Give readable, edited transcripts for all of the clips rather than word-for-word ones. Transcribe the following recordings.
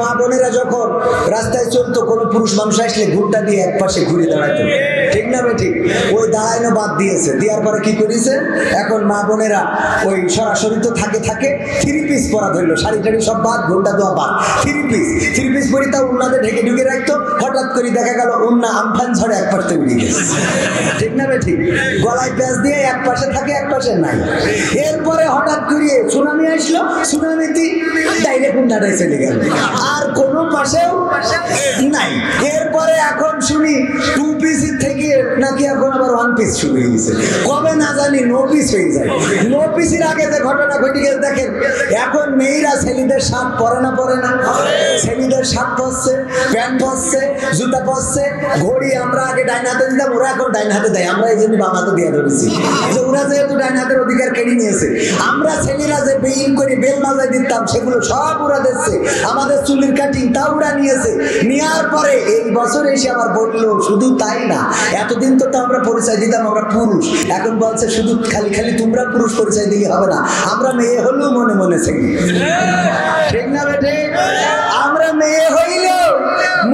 মা বোনেরা যখন রাস্তায় চলতো, কোনো পুরুষ মানুষ আসলে ঘুরটা দিয়ে এক পাশে ঘুরে দাঁড়াতো, ঠিক না ঠিক? ওই দাঁড়ানো বাদ দিয়েছে, দেওয়ার পরে কি করেছে, এখন মা বোনেরা ওই সরাসরি তো থাকে থ্রি পিস পরা ধরলো, শাড়ি টাড়ি সব বাদ, ঘুরটা দেওয়া বাদ, থ্রি পিস পরি তা উন্নাতে ঢেকে ঢুকে রাখতো। হঠাৎ করে দেখা গেল উন্না আমফান ঝড়ে এক পাশে উড়ে গেছে, ঠিক না ঠিক? গলায় প্যাঁচ দিয়ে এক পাশে থাকে, এক পাশে নাই। এরপরে হঠাৎ করে সুনামি আসলো, সুনামিতে ডাইরেক্ট উন্নাটাই চলে গেল, আর কোনো পাশেও নাই। এরপরে এখন শুনি টু পিস থেকে নাকি এখন আবার ওয়ান পিস শুরু হয়ে গেছে, কবে না জানি নো পিস হয়ে যায়। নো পিসের আগে যে ঘটনা ঘটে গেছে দেখেন, এখন মেয়েরা ছেলেদের শার্ট পরে না, ছেলেদের শার্ট পরছে, প্যান্ট পরছে, জুতা পরছে, ঘড়ি আমরা আগে ডাইন হাতে দিতাম, ওরা এখন ডাইন হাতে দেয়, আমরা এই জন্য বাম হাতে দিয়ে ধরেছি যে ওরা যেহেতু ডাইন হাতের অধিকার কেড়ে নিয়েছে। আমরা ছেলেরা যে বেইন করে বেল মাজায় দিতাম সেগুলো সব ওরা দিচ্ছে, আমাদের চুলের কাটিং তাও ওরা নিয়েছে। নেওয়ার পরে এই বছর এসে আবার বললো শুধু তাই না, এতদিন তো আমরা পরিচয় দিতাম আমরা পুরুষ, এখন বলছে শুধু খালি তোমরা পুরুষ পরিচয় দিলে হবে না, আমরা মেয়ে হলেও মনে মনে থাকি, ঠিক না বেটে? আমরা মেয়ে হইলেও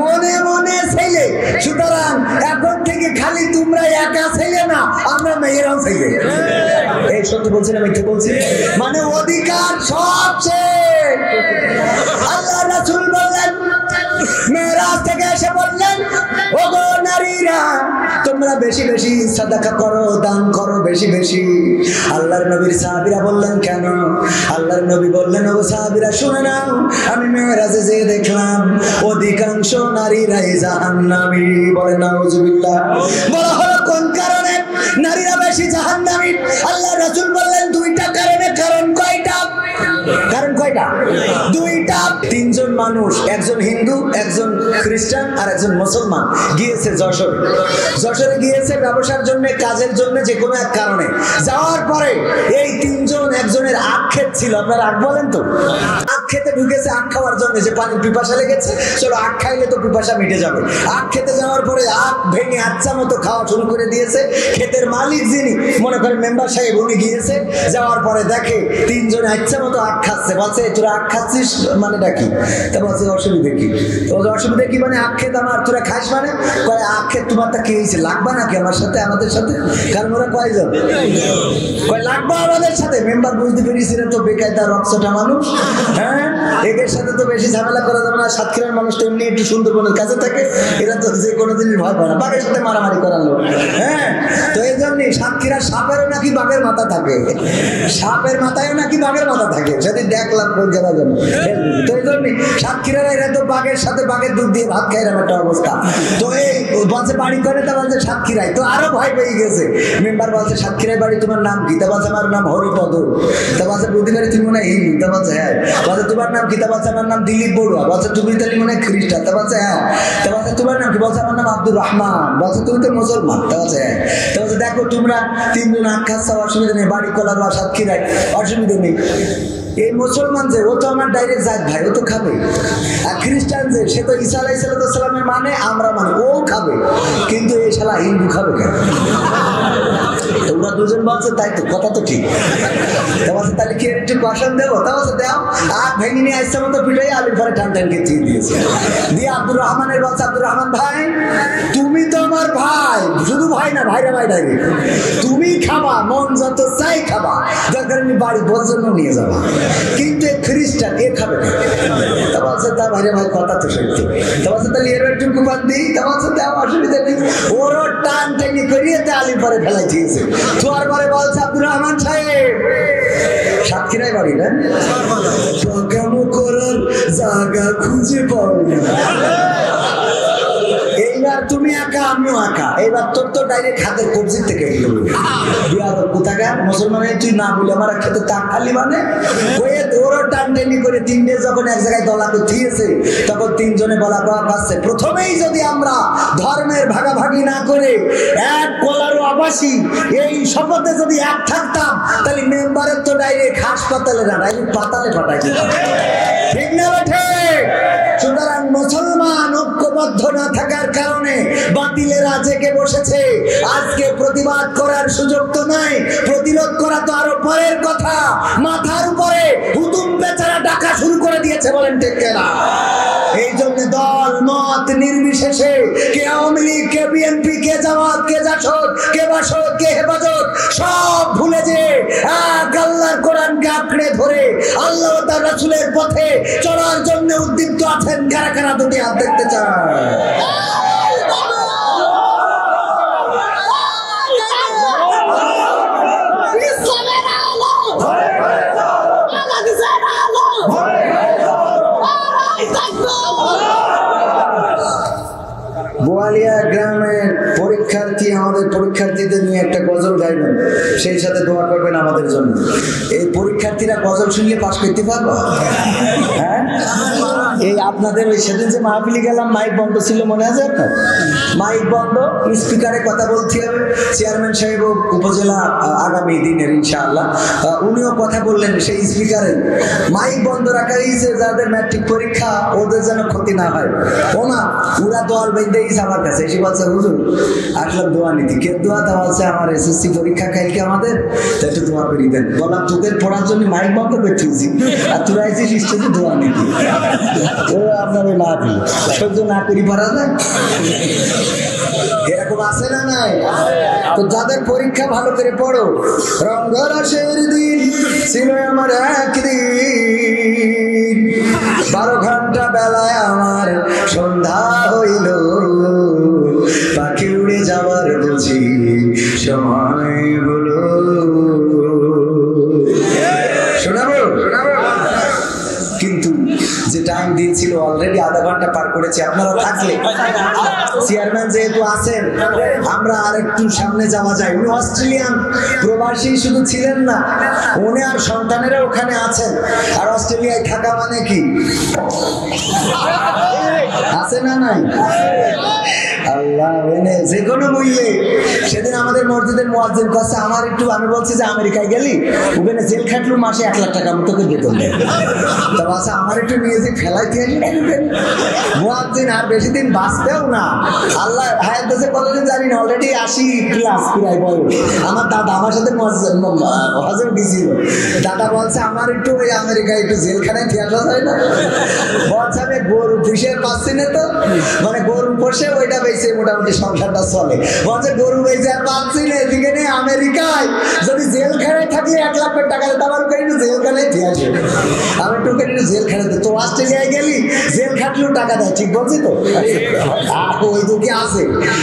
মনে মনে ছেলে, সুতরাং এখন থেকে খালি তোমরা একা ছেলে না, আমরা মেয়েরাও ছেলে। এই সত্যি বলছি না মিথ্যে বলছি? মানে অধিকার সবচেয়ে। আল্লাহ রাসূল বললেন, মেরাজ থেকে এসে বললেন, ওগো নারীরা তোমরা বেশি বেশি সাদাকা করো, দান করো বেশি বেশি। আল্লাহর নবীর সাহাবীরা বললেন কেন? আল্লাহর নবী বললেন, ওগো সাহাবীরা শুনে নাও, আমি মেরাজে যে দেখলাম অধিকাংশ নারীরাই জাহান্নামী। বলে নাউজুবিল্লাহ। বলা হলো কোন কারণে নারীরা বেশি জাহান্নামী? আল্লাহ রাসূল বললেন দুইটা কারণে। কারণ কয়টা? দুইটা। তিনজন মানুষ, একজন হিন্দু, একজন খ্রিস্টান আর একজন মুসলমান গিয়েছে যশোরে গিয়েছে ব্যবসার জন্য, কাজের জন্য, যে কোনো এক কারণে। যাওয়ার পরে এই তিনজন, একজনের আখ ক্ষেত ছিল, আপনারা আখ বলেন তো, আখ খেতে ঢুকেছে আখ খাওয়ার জন্য, যে পানির পিপাসা লেগেছে, চলো আখ খাইলে তো পিপাসা মিটে যাবে। আখ খেতে যাওয়ার পরে আখ ভেঙে আচ্ছা মতো খাওয়া শুরু করে দিয়েছে। ক্ষেতের মালিক যিনি, মনে করেন মেম্বার সাহেব, উনি গিয়েছে, যাওয়ার পরে দেখে তিনজন আচ্ছা মতো আখ খাচ্ছে। বলছে তোরা আখ খাচ্ছিস মানেটা কি? তা বলছে অসুবিধা কি? তো অসুবিধা কি মানে আখ খেত আমার, তোরা খাস মানে? কয় আখ খেত তোমার তা কি হয়েছে, লাগবা নাকি আমার সাথে, আমাদের সাথে? কারণ ওরা কয়জন? কয় লাগবা আমাদের সাথে। মেম্বার বুঝতে পেরেছিলেন তো বেকায়দা রক্সটা মানুষ, হ্যাঁ, এদের সাথে তো বেশি ঝামেলা করা যাবে না। সাতক্ষীরার মানুষ তো এমনি একটু সুন্দরবনের কাছে থাকে, এরা তো যে কোনো জিনিস ভয় পায় না, বাঘের সাথে মারামারি করার লোক, হ্যাঁ। তো এই জন্যই সাতক্ষীরার সাপেরও নাকি বাঘের মাথা থাকে, সাপের মাথায়ও নাকি বাঘের মাথা থাকে, সেদিন দেখলাম কোন জায়গার জন্য। তো এই জন্যই সাতক্ষীরার এরা তো বাঘের সাথে বাঘের দুধ দিয়ে ভাত খায়, এরকম একটা অবস্থা। তো এই বলছে বাড়ি করে, তা বলছে সাতক্ষীরায়। তো আরো ভয় পেয়ে গেছে। মেম্বার বলছে সাতক্ষীরায় বাড়ি, তোমার নাম কি? তা বলছে আমার নাম হরিপদ। তা বলছে বুদ্ধিবাড়ি, তুমি মনে হয় হিন্দু? তা বলছে হ্যাঁ। বলছে তোমার নাম কি? তা বলছে আমার নাম দিলীপ বড়ুয়া। বলছে তুমি তাহলে মনে হয় খ্রিস্টান? তা বলছে হ্যাঁ। তা বলছে তোমার নাম কি? বলছে আমার নাম আব্দুর রহমান। বলছে তুমি তো মুসলমান? তা বলছে হ্যাঁ। তা বলছে দেখো তোমরা তিনজন আখ খাচ্ছ, অসুবিধা নেই, বাড়ি কলার বা সাতক্ষীরায়, অসুবিধা নেই। এই মুসলমান যে, ও তো আমার ডাইরেক্ট জাত ভাই, ও তো খাবে। আর খ্রিস্টান যে, সে তো ঈসা আলাইহিস সালামের মানে, আমরা মানে, ও খাবে। কিন্তু এই শালা হিন্দু খাবে কেন? তোমরা দুজন বলছে তাই তো, কথা তো ঠিক। তা বলছে তাহলে কি একটু বাসন দেবো? তা বলছে দাও। আখ ভেঙে নিয়ে আসছে মতো পিঠাই আলুর পরে টান খেয়ে দিয়েছে। দিয়ে আব্দুর রহমানের বলছে, আব্দুর রহমান ভাই তুমি তো আমার ভাই, শুধু ভাই না, ভাইরা ভাই ডাইরেক্ট, তুমি খাবা, মন যত চাই খাবা, দরকার আমি বাড়ি ভোজন নিয়ে যাবা, কিন্তু এ খ্রিস্টান, এ খাবে না। তা বলছে তা ভাইরা ভাই কথা তো সত্য। তা বলছে তাহলে এর একটু কুপান দিই? তা বলছে দেওয়া অসুবিধা নেই। ওরও টান টেনে করিয়ে তে আলুর পরে ফেলাই দিয়েছে। তোর পরে বলছে আব্দুর রহমান সাহেব, সাতক্ষীরায় বাড়ি না, কেমন করার জায়গা খুঁজে পাও না। এইবার তুমি একা, আমিও একা। এইবার তোর তো ডাইরেক্ট হাতের কবজির থেকে কোথাকার মুসলমানের তুই না বলে আমার খেতে তাক খালি মানে ওরও টান টেনি করে তিনটে যখন এক জায়গায় দলা দিয়েছে, তখন তিনজনে বলা পাচ্ছে প্রথমেই যদি আমরা ধর্মের ভাগাভাগি না করে এক কলারও আবাসী এই শপথে যদি এক থাকতাম, তাহলে মেম্বারের তো ডাইরেক্ট হাসপাতালে না, ডাইরেক্ট পাতালে পাঠাই দিতাম, ঠিক না বেঠে? সুতরাং মুসলমান ঐক্যবদ্ধ না থাকার কারণে বাতিলেরা জেগে বসেছে। আজকে প্রতিবাদ করার সুযোগ তো নাই, প্রতিরোধ করা তো আরো পরের কথা। মাথার উপরে হুতুম বেচারা ডাকা শুরু করে দিয়েছে, বলেন ঠিক কিনা? মত নির্বিশেষে, কে আওয়ামী লীগ, কে বিএনপি, কে জামাত, কে জাসদ, কে বাসদ, কে হেফাজত, সব ভুলে যে এক আল্লাহর কোরআনকে আঁকড়ে ধরে আল্লাহ ও তার রাসূলের পথে চলার জন্য উদ্দীপ্ত আছেন। কারা কারা দুটি হাত দেখতে চায়? বোয়ালিয়া গ্রামের পরীক্ষার্থী আমাদের পরীক্ষার্থীদের নিয়ে একটা গজল গাইবেন, সেই সাথে দোয়া করবেন আমাদের জন্য। এই পরীক্ষার্থীরা গজল শুনলে পাস করতে পারবো? হ্যাঁ, এই আপনাদের ওই সেদিন যে মাহফিলে গেলাম মাইক বন্ধ ছিল, মনে আছে আপনার? মাইক বন্ধ, স্পিকারে কথা বলতে হবে। চেয়ারম্যান সাহেব উপজেলা আগামী দিনের ইনশাআল্লাহ উনিও কথা বললেন সেই স্পিকারে। মাইক বন্ধ রাখা হয়েছে যাদের ম্যাট্রিক পরীক্ষা, ওদের যেন ক্ষতি না হয়। ওমা পুরা দল বেঁধে আমার কাছে এসে বলছে, হুজুর আসলাম দোয়া নিতে। কে দোয়া? তা বলছে আমার এসএসসি পরীক্ষা কালকে আমাদের, তো একটু দোয়া করি দেন। বললাম তোদের পড়ার জন্য মাইক বন্ধ করতেছি আর তোরা এসে স্টেজে দোয়া নিতি। ও আপনার ওই মাহফিল সহ্য না করি পারা যায়? এরকম আছে না নাই? তো যাদের পরীক্ষা ভালো করে পড়ো। রঙ্গরসের দিন ছিল আমার একদিন, 12 ঘন্টা বেলায় আমার সন্ধ্যা হইল, পাখি উড়ে যাওয়ার বুঝি সময় হলো। শোনাবো? কিন্তু যে টাইম দিয়েছিল অলরেডি আধা ঘন্টা পার করেছি। আপনারা থাকলে, চেয়ারম্যান যেহেতু আছেন, আমরা আর একটু সামনে যাওয়া যায়। উনি অস্ট্রেলিয়ান প্রবাসী শুধু ছিলেন না, উনি আর সন্তানেরা ওখানে আছেন। আর অস্ট্রেলিয়ায় থাকা মানে কি আছে না নাই? আল্লাহ এনে যে কোনো মূল্যে। সেদিন আমাদের মসজিদের মুয়াজ্জিন কাছে আমার একটু, আমি বলছি যে আমেরিকায় গেলি ওখানে জেল খাটলু মাসে 1 লাখ টাকা তোকে বেতন দেয়, তা বলছে আমার একটু নিয়ে যে ফেলাইতে আসি। মুয়াজ্জিন আর বেশি দিন বাঁচবেও না, আল্লাহ হায়াত দেশে কতদিন জানি না, অলরেডি 80+ প্রায় বয়স। আমার দাদা আমার সাথে হজম গেছিল, দাদা বলছে আমার একটু ওই আমেরিকায় একটু জেলখানায় ফিরে আসা যায় না। বলছে আমি গরু পুষে পাচ্ছি না, তো মানে গরু পোষে ওইটা বেঁচে মোটামুটি সংসারটা চলে। বলছে গরু বেঁচে আর পাচ্ছি না, এদিকে নেই আমেরিকায় যদি জেলখানায় থাকলে 1 লাখ টাকা আমার করে একটু জেলখানায় ফিরে আসে। আমি একটু একটু জেলখানাতে, তো অস্ট্রেলিয়ায় গেলি জেল খাটলেও টাকা দেয়, ঠিক বলছি তো? ওই দুঃখে আছে।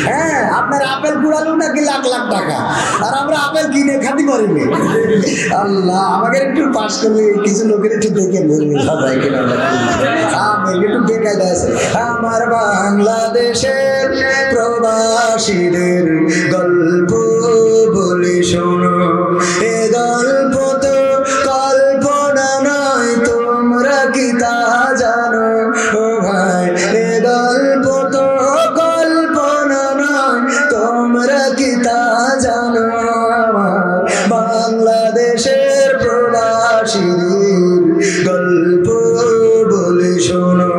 হ্যাঁ, আপনার আপেল কুড়ালেও নাকি লাখ লাখ টাকা, আর আমরা আপেল কিনে খাতে পারিনি। আল্লাহ আমাকে একটু পাস করলে কিছু লোকের একটু দেখে বলবে সবাই কিনা একটু বেকায় আছে। আমার বাংলাদেশের প্রবাসীদের গল্প বলে শোনো, এ গল্প তো কল্পনা নয়, তোমরা কি তা জানো? ও ভাই এ গল্প তো কল্পনা নয়, তোমরা কি তা জানো? আমার বাংলাদেশের প্রবাসীদের গল্প বলে শোনো।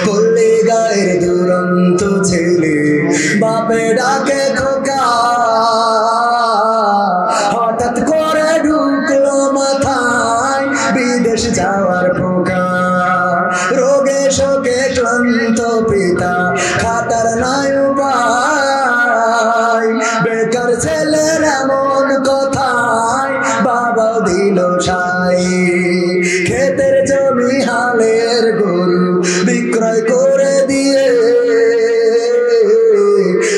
পল্লী গায়ের দুরন্ত ছেলে বাপে ডাকে খোকা, হঠাৎ করে ঢুকলো মাথায় বিদেশ যাওয়ার পোকা। রোগে শোকে ক্লান্ত পিতা খাতার নাই উপায়, বেকার ছেলের এমন কথায় বাবা দিল সাই। ক্ষেতের জমি হালের গরু বিক্রয় করে দিয়ে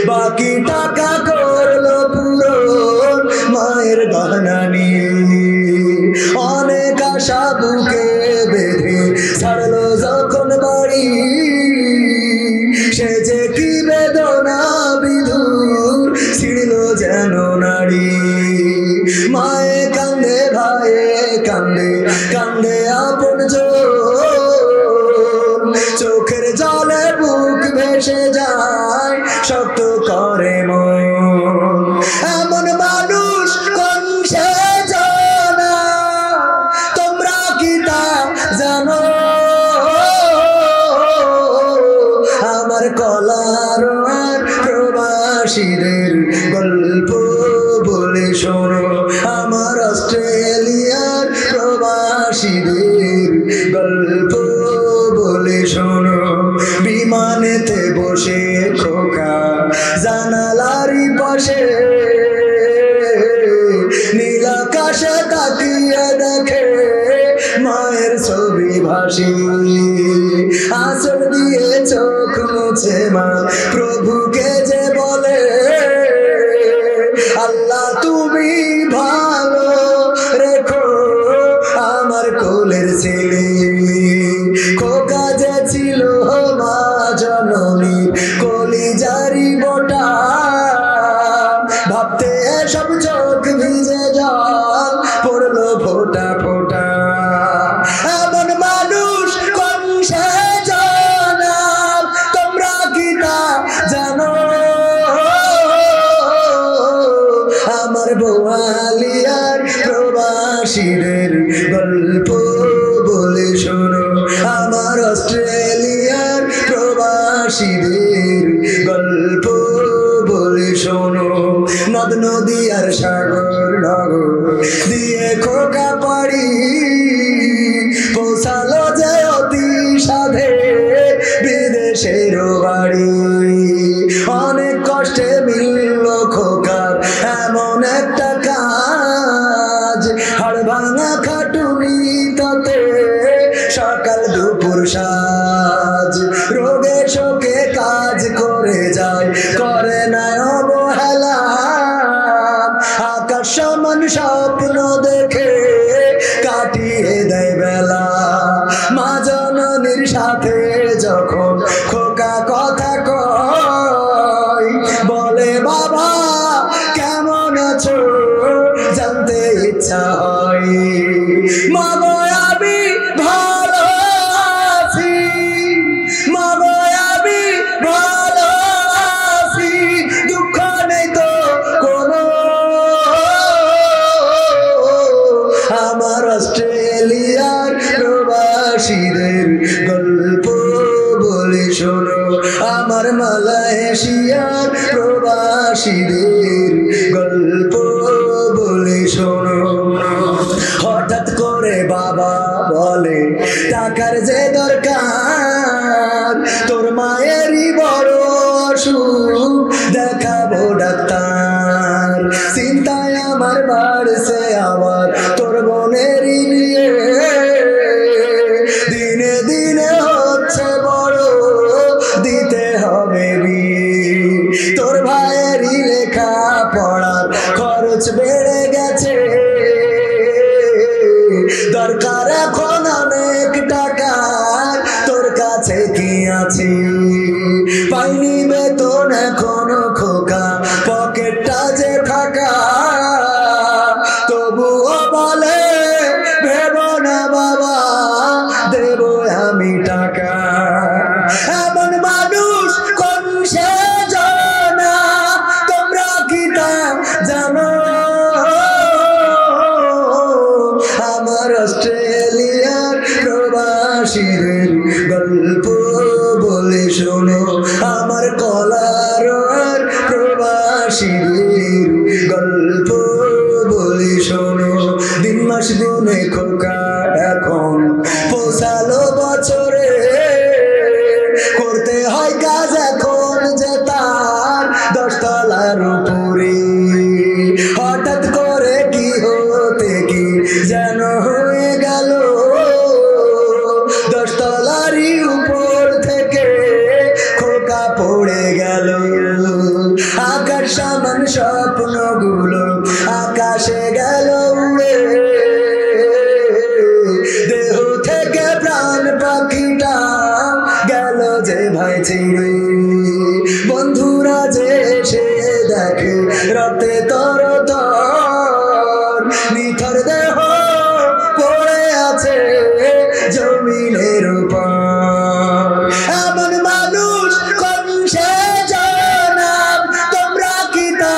বাকি টাকা করলো পূরণ মায়ের গহনা নিয়ে। অনেক আশা বুকে বেঁধে ছাড়লো যখন বাড়ি, সে যে কি বেদনা বিধুর ছিড়ল যেন নারী। মায়ে কান্দে, ভাইয়ে কান্দে, কান্দে আপন চোখের জলে বুক ভেসে যায়, শক্ত করে মন। এমন মানুষ কোন সে জানা, তোমরা কি তা জানো? আমার কলার আর প্রবাসীদের গল্প বলে শোনো, আমার অস্ট্রেলিয়ার প্রবাসীদের গল্প বলে শোনো। বিমানেতে বসে খোকা জানালারি পাশে নীল আকাশে তাকিয়ে দেখে মায়ের ছবি ভাসি আঁচল দিয়ে চোখ মুছে মা প্রভুকে যে বলে আল্লাহ তুমি ভালো রেখো আমার কোলের ছেলে খোকা যে ছিল মা জননী কলিজারি বোটা ভাবতে সব চোখ ভিজে জল পড়লো ফোটা ফোটা এমন মানুষ কোন সে জানাম তোমরা কি তা জানো আমার বোয়ালিয়ার প্রবাসীদের গল্প বলে শোনো আমার অস্ট্রেলিয়ার প্রবাসীদের গল্প বলে শোনো নদ নদী আর সাগর নগর দিয়ে খোকা পাড়ি পৌঁছালো যে অতি সাধে বিদেশের বাড়ি অনেক কষ্টে মিলল খোকার এমন একটা কাজ হাড় ভাঙা খাটুনি তাতে সকাল দুপুর সাজ রোগে শোকে কাজ করে যায় করে না অবহেলা আকাশ সমান স্বপ্ন দেখে কাটিয়ে দেয় বেলা মা জননীর সাথে যখন খোকা কথা কয় বলে বাবা কেমন আছো জানতে ইচ্ছা হয় মা গো আমি ভালো আছি মা গো আমি ভালো আছি দুঃখ নেই তো কোনো আমার অস্ট্রেলিয়ার প্রবাসীদের গল্প বলে শোনো আমার মালয়েশিয়ার প্রবাসীদের গল্প বলে শোনো হঠাৎ করে বাবা বলে টাকার যে দরকার তোর মায়েরই বড় অসুখ দেখাবো ডাক্তার চিন্তায় আমার বাড়ছে আবার তোর বোনেরই নিয়ে দিনে দিনে হচ্ছে বড় দিতে হবে বিয়ে তোর ভাইয়েরই লেখা পড়ার খরচ বেড়ে গেছে দরকার এখন অনেক টাকা তোর কাছে কি আছে পাইনি বেতন এখনো খোকা পকেটটা যে ফাঁকা তবুও বলে ভেব না বাবা দেব আমি টাকা এমন মানুষ কোন সে জানা তোমরা কি তা জানো আমার অস্ট্রেলিয়ার প্রবাসীদের গল্প বলে শোনো আমার কলার প্রবাসীদের গল্প বলে শোনো দিন মাস গুনে খোকা এখন পৌঁছালো বছরে করতে হয় কাজ এখন যে তার 10 তলার উপরে হঠাৎ করে কি হতে কি যেন হয়ে গেল 10 তলারই উপর থেকে খোকা পড়ে গেল আকাশ সমান স্বপ্নগুলো আকাশে গেল উড়ে দেহ থেকে প্রাণ পাখিটা গেল যে ভাই ছিড়ে বন্ধুরা যে এসে দেখে রক্তে তর তর নিথর দেহ পড়ে আছে জমিনের উপর এমন মানুষ কোন সে জানাম তোমরা কি তা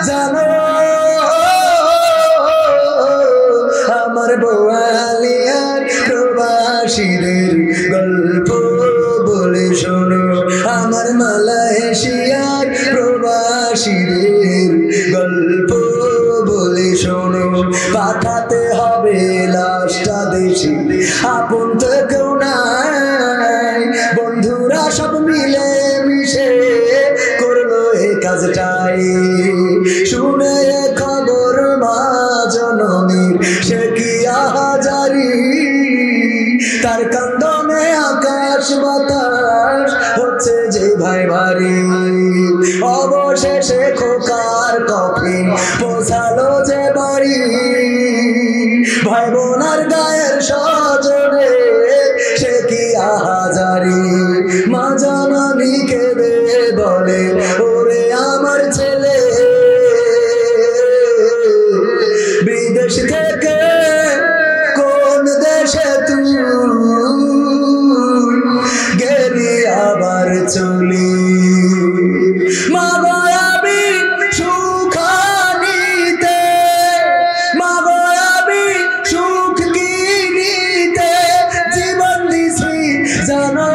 জানো আমার বোয়ালিয়ার প্রবাসীদের গল্প বলে শোনো আমার মালয়েশিয়ার প্রবাসীদের গল্প ওরা সব মিলে মিশে করলো এই কাজটাই। শুনে খবর মা জননীর সে কি আহাজারি, তার কান্দনে আকাশ বাতাস হচ্ছে যে ভাই ভারী। অবশেষে খোকার কফিন পৌঁছালো যে বাড়ি, ভাই বোনার গায়ের সজনে সে কি আহাজারি। মা জননী কেঁদে বলে ওরে আমার ছেলে, বিদেশ থেকে কোন দেশে তুই গেলি আবার চলি। মা গো আমি সুখ নিতে, মা গো আমি সুখ কিনিতে জীবন দিছি জানো।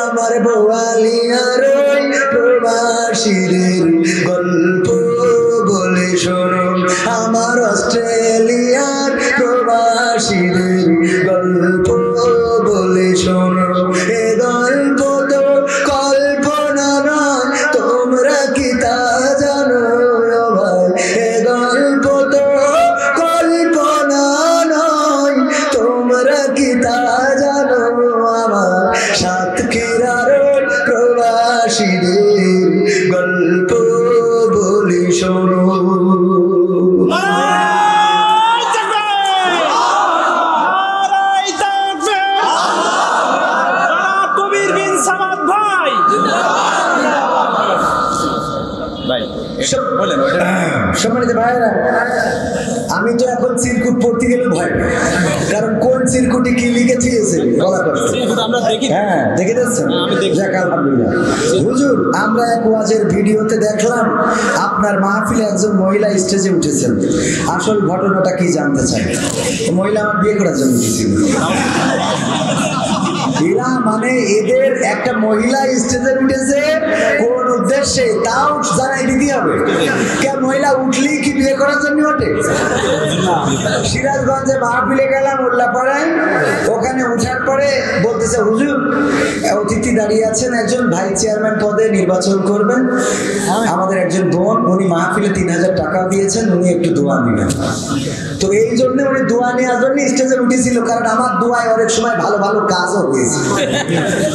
আমার বোয়ালিয়ার ওই প্রবাসীদের গল্প বলে শোনো, আমার অস্ট্রেলিয়ার প্রবাসীদের গল্প বলে শোনো। এ গল্প তো কল্পনা নয়, তোমরা কি তা জানো ভাই? এ গল্প তো কল্পনা নয়, তোমরা কি তা জানো? আমার সাতক্ষীরার প্রবাসীদের গল্প বলি শোনো। সম্মানিত ভাইরা, আমি তো এখন চিরকুট পড়তে গেলে ভয়, কারণ কোন চিরকুটে কি লিখেছি বলা কষ্ট। হ্যাঁ দেখে যাচ্ছেন, আলহামদুলিল্লাহ। হুজুর, আমরা এক ওয়াজের ভিডিওতে দেখলাম আপনার মাহফিলে একজন মহিলা স্টেজে উঠেছেন, আসল ঘটনাটা কি জানতে চাই। মহিলা আমার বিয়ে করার জন্য উঠেছিল। এরা মানে এদের একটা মহিলা স্টেজে উঠেছে কোন উদ্দেশ্যে তাও জানাই দিতে হবে। কে মহিলা উঠলেই কি বিয়ে করার জন্য ওঠে? সিরাজগঞ্জে মাহফিলে গেলাম উল্লাপাড়ায়, ওখানে উঠার পরে বলতেছে হুজুর অতিথি দাঁড়িয়ে আছেন, একজন ভাইস চেয়ারম্যান পদে নির্বাচন করবেন, আমাদের একজন বোন, উনি মাহফিলে 3000 টাকা দিয়েছেন, উনি একটু দোয়া নেবেন। তো এই জন্য উনি দোয়া নেওয়ার জন্য স্টেজে উঠেছিল, কারণ আমার দোয়ায় অনেক সময় ভালো ভালো কাজও হয়েছে।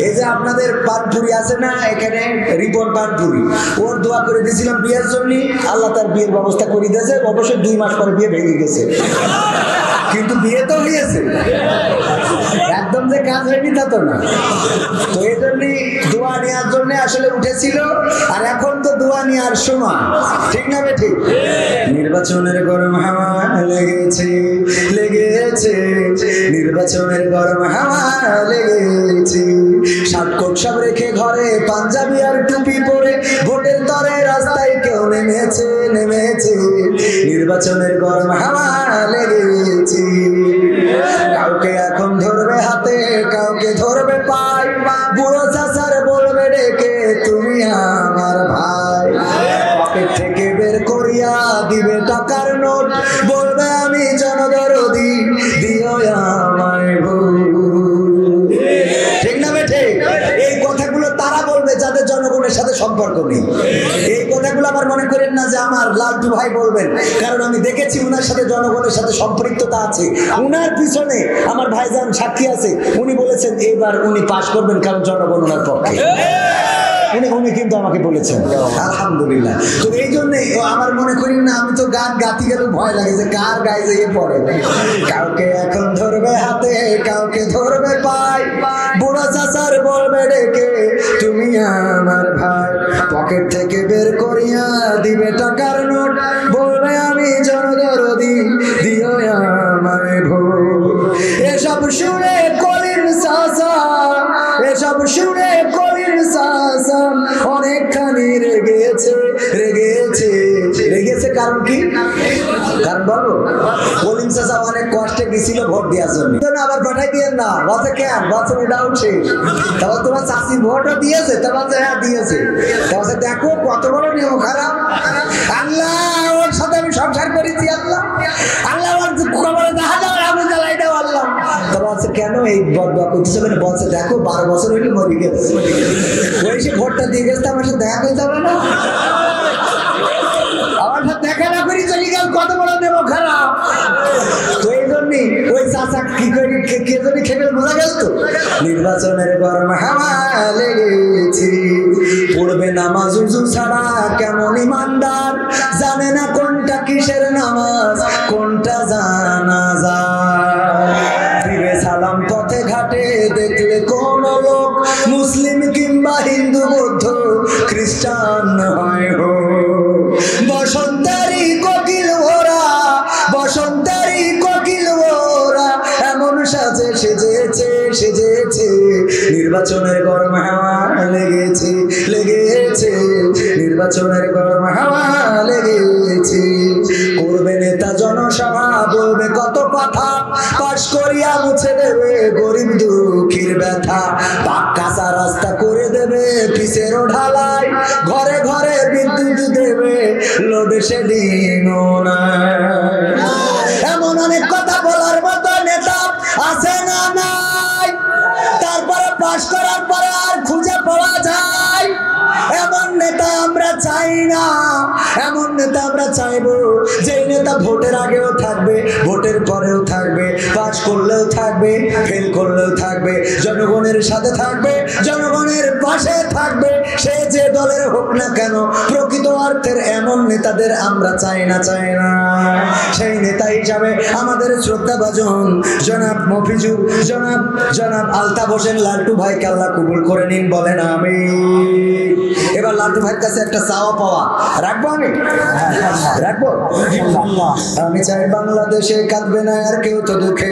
এই যে আপনাদের পানপুরি আছে না এখানে, রিপন পানপুরি, ওর দোয়া করে দিয়েছিলাম বিয়ের জন্য, আল্লাহ তার বিয়ের ব্যবস্থা করে দিয়েছে। অবশ্যই 2 মাস পরে বিয়ে ভেঙে গেছে, কিন্তু বিয়ে তো হয়েছে, একদম যে কাজ হয়নি তা তো না। তো এই জন্যই দোয়া নেওয়ার জন্য আসলে উঠেছিল, আর এখন তো দোয়া নেওয়ার সময়, ঠিক না বে ঠিক? নির্বাচনের গরম হাওয়া লেগেছে লেগেছে, নির্বাচনের গরম হাওয়া লেগেছে, শার্টকোট সব রেখে ঘরে পাঞ্জাবি আর টুপি পরে ভোটের তরে রাস্তায় কেউ নেমেছে নেমেছে, নির্বাচনের গরম হাওয়া লেগেছে। কাউকে এখন ধরবে হাতে, কাউকে ধরবে পায়, বুড়ো চাচার বলবে ডেকে তুমি আমার ভাই, পকেট থেকে বের করিয়া দিবে টাকার নোট, বলবে আমি জনদরদি দিও আমায় ভুল। ঠিক না বেঠে? এই কথাগুলো তারা বলবে যাদের জনগণের সাথে সম্পর্ক নেই। এই কথাগুলো আমার মনে করেন না যে আমার লালটু ভাই বলবেন, কারণ আমি দেখেছি উনার সাথে জনগণের সাথে সম্পৃক্ততা আছে। উনার পিছনে আমার ভাইজান সাক্ষী আছে, উনি বলেছেন এবার উনি পাশ করবেন, কারণ জনগণ ওনার পক্ষে। উনি কিন্তু আমাকে বলেছেন, আলহামদুলিল্লাহ। তো এই জন্যে আমার মনে করি না, আমি তো গান গাতে গেলে ভয় লাগে যে কার গায়ে যেয়ে পড়ে। কাউকে এখন ধরবে হাতে, কাউকে ধরবে পায়, বুড়ো চাচার বলবে ডেকে তুমি আমার ভাই, পকেট থেকে বের করিয়া দিবে টাকার নোট, বলবে আমি জনদরদি দিও আমায় ভোট। এসব শুনে কলিন চাচা, এসব শুনে কলিন চাচা অনেকখানি রেগেছে রেগেছে রেগেছে। কারণ কি? কারণ বলো, কলিন চাচা অনেক কষ্টে গেছিল ভোট দেওয়ার জন্য, আবার পাঠাই দিয়ে না বলছে কেন, বলছে ওটা উঠছে, তারপর তোমার চাষি ভোটও দিয়েছে, তারপর হ্যাঁ দিয়েছে, তারপর দেখো কত বড় নিয়ম খারাপ। আল্লাহ ওর সাথে আমি সংসার করেছি, আল্লাহ আল্লাহ খবরে দেখা যাবে আমি জ্বালাই দেওয়া, আল্লাহ তারপর কেন এই বদবা করতেছে মানে বলছে দেখো 12 বছর হইলে মরে গেছে, ওই সে ভোটটা দিয়ে গেছে আমার সাথে দেখা করতে হবে না, আমার সাথে দেখা না করি চলে গেল, কত বড় নেব খারাপ। তো এই জন্যই ওই চাচা কি করে কে জন্য খেলে বোঝা গেল তো নির্বাচনের গরম হাওয়া লেগেছে, পড়বে নামাজ উজু ছাড়া কেমন ইমানদার, জানে না কোনটা কিসের নামাজ কোনটা জানাজা, দিবে সালাম পথে ঘাটে দেখলে কোন লোক মুসলিম কিংবা হিন্দু বৌদ্ধ খ্রিস্টান হয় হো, বসন্তারি কোকিল ওরা, বসন্তারি কোকিল ওরা এমন সাজে সেজেছে সেজেছে, নির্বাচনের গরম হাওয়া লেগেছে লেগেছে, নির্বাচনের গরম হাওয়া লেগেছে, করবে নেতা জনসভা বলবে কত কথা, পাশ করিয়া মুছে দেবে গরিব দুঃখীর ব্যথা, কাঁচা রাস্তা করে দেবে পিসেরও ঢালাই, ঘরে ঘরে বিদ্যুৎ দেবে লোডশেডিং না, এমন অনেক কথা বলার মতো নেতা আছে না নাই, তারপরে পাশ করার পরে আর খুঁজে পাওয়া যায় এমন নেতা আমরা চাই না, এমন নেতা আমরা চাইবো যে নেতা ভোটের আগেও থাকবে ভোটের পরেও থাকবে, পাস করলেও থাকবে ফেল করলেও থাকবে, জনগণের সাথে থাকবে জনগণের পাশে থাকবে, সে যে দলের হোক না কেন, প্রকৃত অর্থের এমন নেতাদের আমরা চাই না চাই না। সেই নেতা হিসাবে আমাদের শ্রদ্ধাভাজন জনাব মফিজুর, জনাব জনাব আলতাফ হোসেন লালটু ভাইকে আল্লাহ কবুল করে নিন, বলেন আমিন। এবার লালটু ভাইয়ের কাছে একটা চাওয়া পাওয়া রাখবো, আমি রাখবো। আমি চাই বাংলাদেশে কাঁদবে না আর কেউ তো দুঃখে,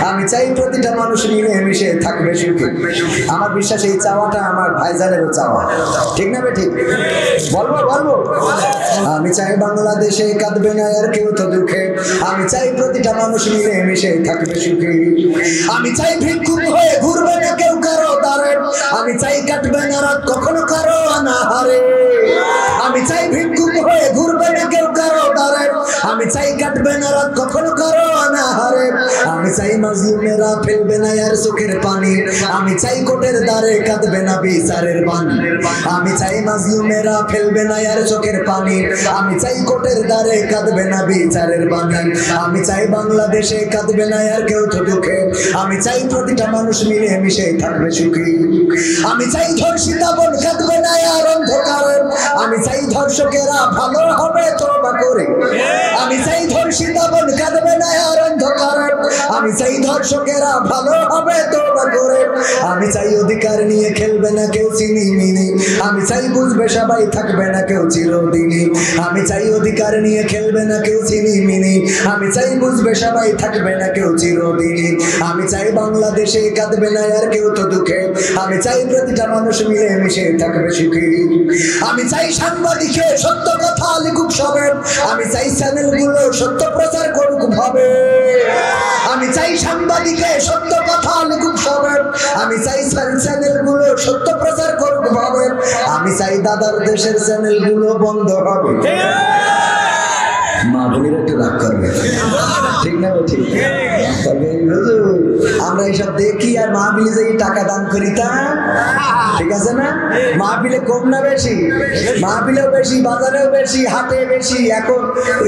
আমি চাই প্রতিটা মানুষ মিলে মিশে থাকবে সুখে, আমার বিশ্বাস এই চাওয়াটা আমার ভাইজানেরও চাওয়া, ঠিক না বে ঠিক? বলবো বলবো, আমি চাই বাংলাদেশে কাঁদবে না আর কেউ তো দুঃখে, আমি চাই প্রতিটা মানুষ মিলে মিশে থাকবে সুখে, আমি চাই ভিক্ষুক হয়ে ঘুরবে না কেউ কারো দ্বারে, আমি চাই কাটবে না রাত কখনো কারো অনাহারে, আমি চাই ভিক্ষুক হয়ে ঘুরবে না কেউ কারো দ্বারে, আমি চাই কাটবে না রাত কখনো কারো অনাহারে, আমি চাই মাজলুমেরা ফেলবে না আর চোখের পানি, আমি চাই কোটের দ্বারে কাঁদবে না বিচারের বাণী, আমি চাই মাজলুমেরা ফেলবে না আর চোখের পানি, আমি চাই কোটের দ্বারে কাঁদবে না বিচারের বাণী, আমি চাই বাংলাদেশে কাঁদবে না আর কেউ তো দুঃখে, আমি চাই প্রতিটা মানুষ মিলে মিশে থাকবে সুখী, আমি চাই ধর্ষিতা বোন কাঁদবে না আর অন্ধকারে, আমি চাই ধর্ষকেরা ভালো হবে তওবা করে, আমি চাই ধর্ষিতা বোন কাঁদবে না আর অন্ধকারে, আমি চাই ধর্ষকেরা ভালো হবে তওবা করে, আমি চাই অধিকার নিয়ে খেলবে না কেউ চিনিমিনি, আমি চাই বুঝবে সবাই থাকবে না কেউ চিরদিনই, আমি চাই অধিকার নিয়ে খেলবে না কেউ চিনিমিনি, আমি চাই বুঝবে সবাই থাকবে না কেউ চিরদিনই, আমি চাই বাংলাদেশে কাঁদবে না আর কেউ তো দুঃখে, আমি চাই প্রতিটা মানুষ মিলে মিশে থাকবে সুখী, আমি চাই সাংবাদিকে সত্য কথা লিখুক সবে, আমি চাই চ্যানেলগুলো সত্য প্রচার করুক ভাবে, আমি চাই সাংবাদিকে সত্য কথা লিখুক সবে, আমি চাই চ্যানেলগুলো সত্য প্রচার করুক ভাবে, আমি চাই দাদার দেশের চ্যানেলগুলো বন্ধ হবে। মা বোনের একটু রাগ করবে, ঠিক না? ঠিক। আমরা এইসব দেখি আর মাহফিলে যাই টাকা দান করি, তা ঠিক আছে না? মাহফিলে কম না বেশি? মাহফিলেও বেশি, বাজারেও বেশি, হাটে বেশি, এখন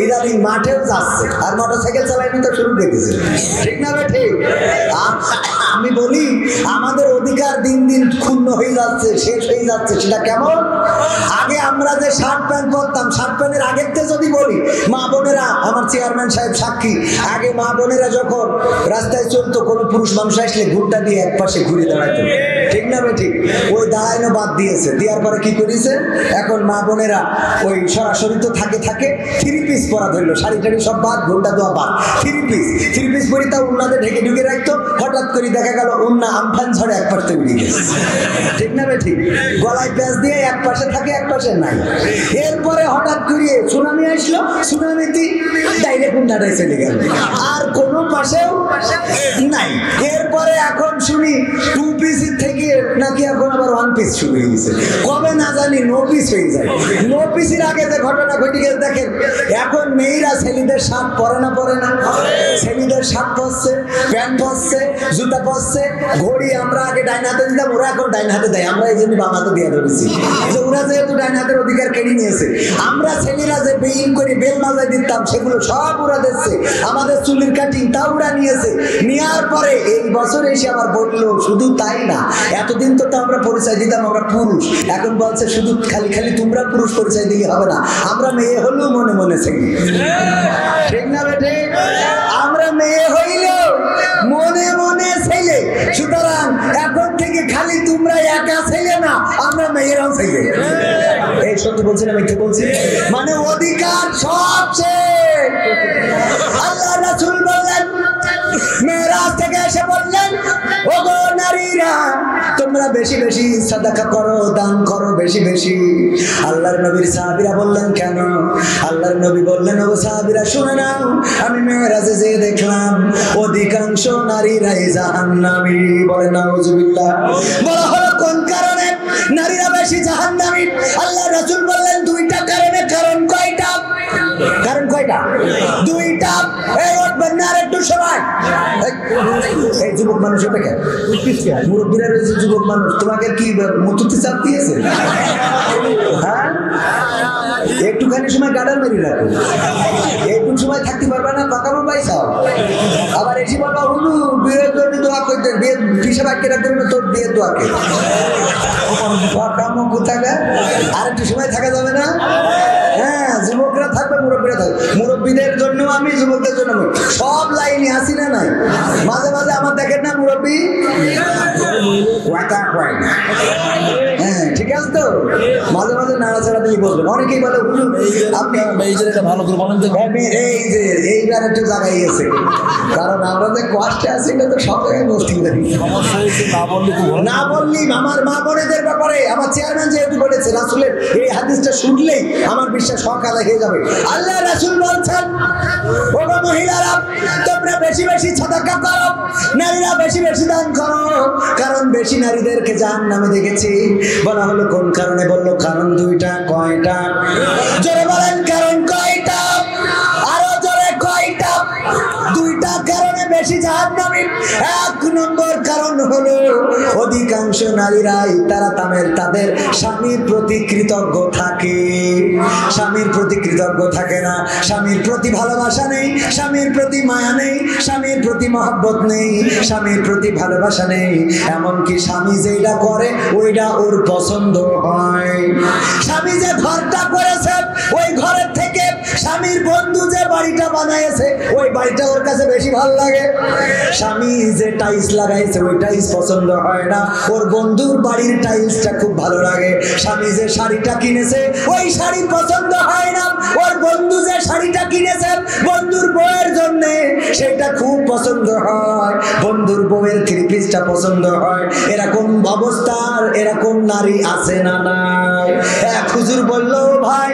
ইদানিং মাঠেও যাচ্ছে আর মোটরসাইকেল চালাইনি তো শুরু দেখেছে, ঠিক না? ঠিক। আমি বলি আমাদের অধিকার দিন দিন ক্ষুণ্ণ হয়ে যাচ্ছে, শেষ হয়ে যাচ্ছে। সেটা কেমন? আগে আমরা যে শার্ট প্যান্ট পরতাম, শার্ট প্যান্টের আগের থেকে যদি বলি, মা বোনেরা, আমার চেয়ারম্যান সাহেব সাক্ষী, আগে মা বোনেরা যখন রাস্তায় চলতো কোনো পুরুষ মানুষ আসলে ঘুরটা দিয়ে এক পাশে ঘুরে দাঁড়াইতো, ঠিক না? ঠিক। ওই দাঁড়ানো বাদ দিয়েছে, দেওয়ার পরে কি করেছে, এখন মা বোনেরা ওই সরাসরি তো থাকে থাকে 3 পিস পরা ধরলো, শাড়ি টাড়ি সব বাদ, ঘুরটা দেওয়া বাদ, 3 পিস পরি, তা উন্নাতে ঢেকে ঢুকে রাখতো, হঠাৎ করে দেখা গেল উন্না আমফান ঝড়ে এক পাশে উড়ে গেছে, ঠিক না? ঠিক। গলায় প্যাঁচ দিয়ে এক পাশে থাকে এক পাশে নাই, এরপরে হঠাৎ করে সুনামি আসলো, সুনামিতে ডাইরেক্ট উন্নাটাই চলে গেল, আর কোনো পাশেও নাই। এরপরে এখন শুনি 2 পিস থেকে নাকি এখন আবার 1 পিস শুরু হয়ে গেছে, কবে না জানি নো পিস হয়ে যায়। নো পিসের আগে যে ঘটনা ঘটে গেছে দেখেন, এখন মেয়েরা ছেলেদের শার্ট পরে না, ছেলেদের শার্ট পরছে, প্যান্ট পরছে, পরছে, জুতা পরছে, ঘড়ি আমরা আগে ডাইন হাতে দিতাম, ওরা এখন ডাইন হাতে দেয়, আমরা এই জন্য বাম হাতে দিয়ে ধরেছি। যে ওরা যেহেতু ডাইন হাতের অধিকার কেড়ে নিয়েছে, আমরা ছেলেরা যে বেইন করে বেল মাজায় দিতাম সেগুলো সব ওরা দিচ্ছে। আমাদের চুলের কাটিং তাও ওরা নিয়েছে। নেওয়ার পরে এই বছর এসে আবার বললো শুধু তাই না, এতদিন তো আমরা পরিচয় দিতাম আমরা পুরুষ, এখন বলছে শুধু খালি খালি তোমরা পুরুষ পরিচয় দিলে হবে না, আমরা মেয়ে হলেও মনে মনে ছেলে। ঠিক না বেটে? আমরা মেয়ে হইলেও মনে মনে ছেলে। সুতরাং এখন থেকে খালি তোমরা একা ছেলে না, আমরা মেয়েরাও ছেলে। এই সত্যি বলছি না মিথ্যে বলছি? মানে অধিকার সবচেয়ে। আল্লাহ রাসূল বললেন, মেরাজ থেকে এসে বললেন, ওগো নারীরা তোমরা বেশি বেশি সাদাকা করো, দান করো বেশি বেশি। আল্লাহর নবীর সাহাবীরা বললেন কেন? আল্লাহর নবী বললেন, ওগো সাহাবীরা শুনে নাও, আমি মেরাজে যেয়ে দেখলাম অধিকাংশ নারীরাই জাহান্নামী। বলে নাউজুবিল্লাহ। বলা হলো কোন কারণে নারীরা বেশি জাহান্নামী? আল্লাহ রাসূল বললেন দুইটা কারণে। কারণ কয়টা? কারণ কয়টা? দুইটা। এই উঠবেন না আর একটু সময়। এই যুবক মানুষ ওটা কেন? মুরব্বীরা রয়েছে যুবক মানুষ, তোমাকে কি মুতুতে চাপ দিয়েছে? হ্যাঁ, একটুখানি সময় গাডার মেরি রাখো, একটু সময় থাকতে পারবে না, পাকামো পাইছাও। আবার এসে বলবা হুজুর বিয়ের জন্য দোয়া করতে, বিয়ে হিসাব আটকে রাখবেন না তোর বিয়ের দোয়াকে। পাকামো কোথাকার? আর একটু সময় থাকা যাবে না? হ্যাঁ, যুবকরা থাকবে, মুরব্বীরা থাকবে। মুরব্বীদের জন্য আমি, যুবকদের জন্য আমি, সব লাইনে আসি না নাই। মাঝে মাঝে আমার দেখেন না মুরব্বী, হ্যাঁ ঠিক আছে তো, মাঝে মাঝে নাড়াচাড়া দিয়ে বলবেন। অনেকেই বলে হুজুর আপনি ভালো করে বলেন তো, এই যে এইবার একটু জায়গায় গেছে, কারণ আমরা যে কষ্টে আছি এটা তো সব জায়গায় বসতে পারি না। বললি আমার মা বোনেদের ব্যাপারে আমার চেয়ারম্যান যেহেতু বলেছে, রাসূলের এই হাদিসটা শুনলেই আমার বিশ্বাস সকালে হয়ে যাবে। আল্লাহ রাসূল বলছেন, ওগো মহিলারা তোমরা বেশি বেশি সাদাকা করো, নারীরা বেশি বেশি দান করো, কারণ বেশি নারীদেরকে জাহান্নামে দেখেছি। বলা হলো কোন কারণে? বললো কারণ দুইটা। কয়টা? জোরে বলেন কারণ কয়টা? আরো জোরে কয়টা? দুইটা কারণে বেশি জাহান্নামী। এক নম্বর কারণ হলো অধিকাংশ নারীরাই তাদের স্বামীর প্রতি কৃতজ্ঞ থাকে। স্বামীর প্রতি কৃতজ্ঞ থাকে না, স্বামীর প্রতি ভালোবাসা নেই, স্বামীর প্রতি মায়া নেই, স্বামীর প্রতি মহব্বত নেই, স্বামীর প্রতি ভালোবাসা নেই। এমনকি স্বামী যেটা করে ওইটা ওর পছন্দ হয়। স্বামী যে ঘরটা করেছে ওই ঘরের থেকে স্বামীর বন্ধু যে বাড়িটা বানাইছে ওই বাড়িটা ওর কাছে বেশি ভালো লাগে। স্বামী যে টাইলস লাগাইছে ওই টাইলস পছন্দ হয় না, ওর বন্ধুর বাড়ির টাইলসটা খুব ভালো লাগে। স্বামী যে শাড়িটা কিনেছে ওই শাড়ি পছন্দ হয় না, ওর বন্ধু যে শাড়িটা কিনেছে বন্ধুর বউয়ের জন্য সেটা খুব পছন্দ হয়, বন্ধুর বউয়ের থ্রি পিসটা পছন্দ হয়। এরকম অবস্থার এরকম নারী আছে না নাই? এক হুজুর বলল, ভাই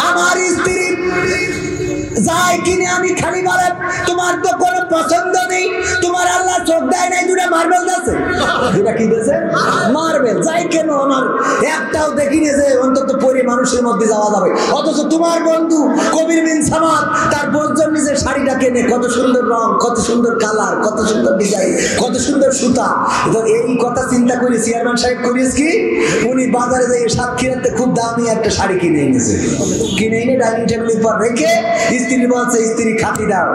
আমার স্ত্রী যাই কিনে আমি খালি বলে তোমার তো কোনো পছন্দ নেই, তোমার আল্লাহ চোখ দেয় নাই, দুটা মার্বেল আছে। দুটা কি দিয়েছে? মার্বেল। যাই কেন আমার একটাও দেখিনি যে অন্তত পরে মানুষের মধ্যে যাওয়া যাবে। অথচ তোমার বন্ধু কবির বিন সামাদ তার বোনজন নিজের শাড়িটা কেনে, কত সুন্দর রং, কত সুন্দর কালার, কত সুন্দর ডিজাইন, কত সুন্দর সুতা। এই কথা চিন্তা করে চেয়ারম্যান সাহেব করিস কি উনি বাজারে যাই সাতক্ষীরাতে খুব দামি একটা শাড়ি কিনে এনেছে। কিনে এনে ডাইনিং টেবিলের পর রেখে স্ত্রী বলছে, স্ত্রী খাতি দাও।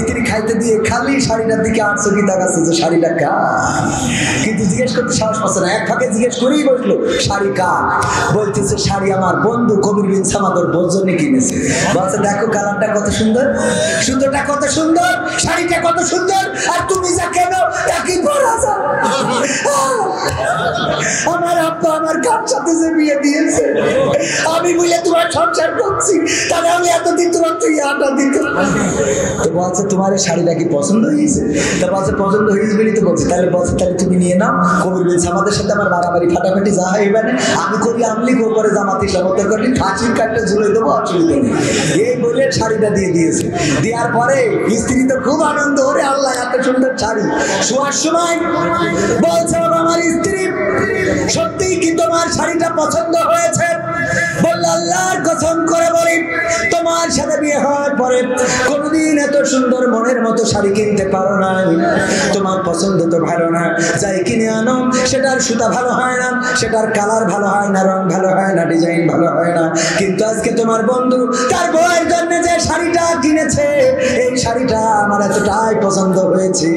স্ত্রী খাইতে দিয়ে খালি শাড়িটার দিকে আটশো কি দেখাচ্ছে যে শাড়িটা কার, কিন্তু জিজ্ঞেস করতে সাহস পাচ্ছে না। এক ফাঁকে জিজ্ঞেস করেই বসলো শাড়ি কার? বলতেছে শাড়ি আমার বন্ধু কবির বিন সামাদর বোঝনে কিনেছে। বলছে দেখো কালারটা কত সুন্দর, সুন্দরটা কত সুন্দর, শাড়িটা কত সুন্দর, আর তুমি যা কেন একই পরা যাও। আমার আব্বা আমার কার সাথে যে বিয়ে দিয়েছে আমি বলে তোমার সংসার করছি, তাহলে আমি এতদিন তোমার তুই আটা দিত। তো বলছে তোমার এই শাড়িটা কি পছন্দ হয়েছে? তার বলছে পছন্দ হয়েছে বলেই তো বলছে। তাহলে বলছে তাহলে তুমি নিয়ে নাও। কবির বিন সামাদের সাথে আমার মারামারি ফাটাফাটি যা হয় এবারে আমি করি আমলি করে জামাতি সমর্থন করি, ফাঁসির কাটটা ঝুলে দেবো, অসুবিধা নেই। এই বলে শাড়িটা দিয়ে দিয়েছে। দেওয়ার পরে স্ত্রী তো খুব আনন্দ, ওরে আল্লাহ এত সুন্দর শাড়ি। শোয়ার সময় বলছে আমার স্ত্রী সত্যিই কি তোমার শাড়িটা পছন্দ হয়েছে? বলল আল্লাহর কসম করে বলি তোমার সাথে বিয়ে হওয়ার পরে কোনোদিন এত সুন্দর মনের মতো শাড়ি কিনতে পারো না, তোমার পছন্দ তো ভালো না, যাই কিনে আনো সেটার সুতা ভালো হয় না, সেটার কালার ভালো হয় না, রং ভালো হয় না, ডিজাইন ভালো হয় না। কিন্তু আজকে তোমার বন্ধু তার বউয়ের জন্য যে শাড়িটা কিনেছে, এই শাড়িটা আমার এতটাই পছন্দ হয়েছে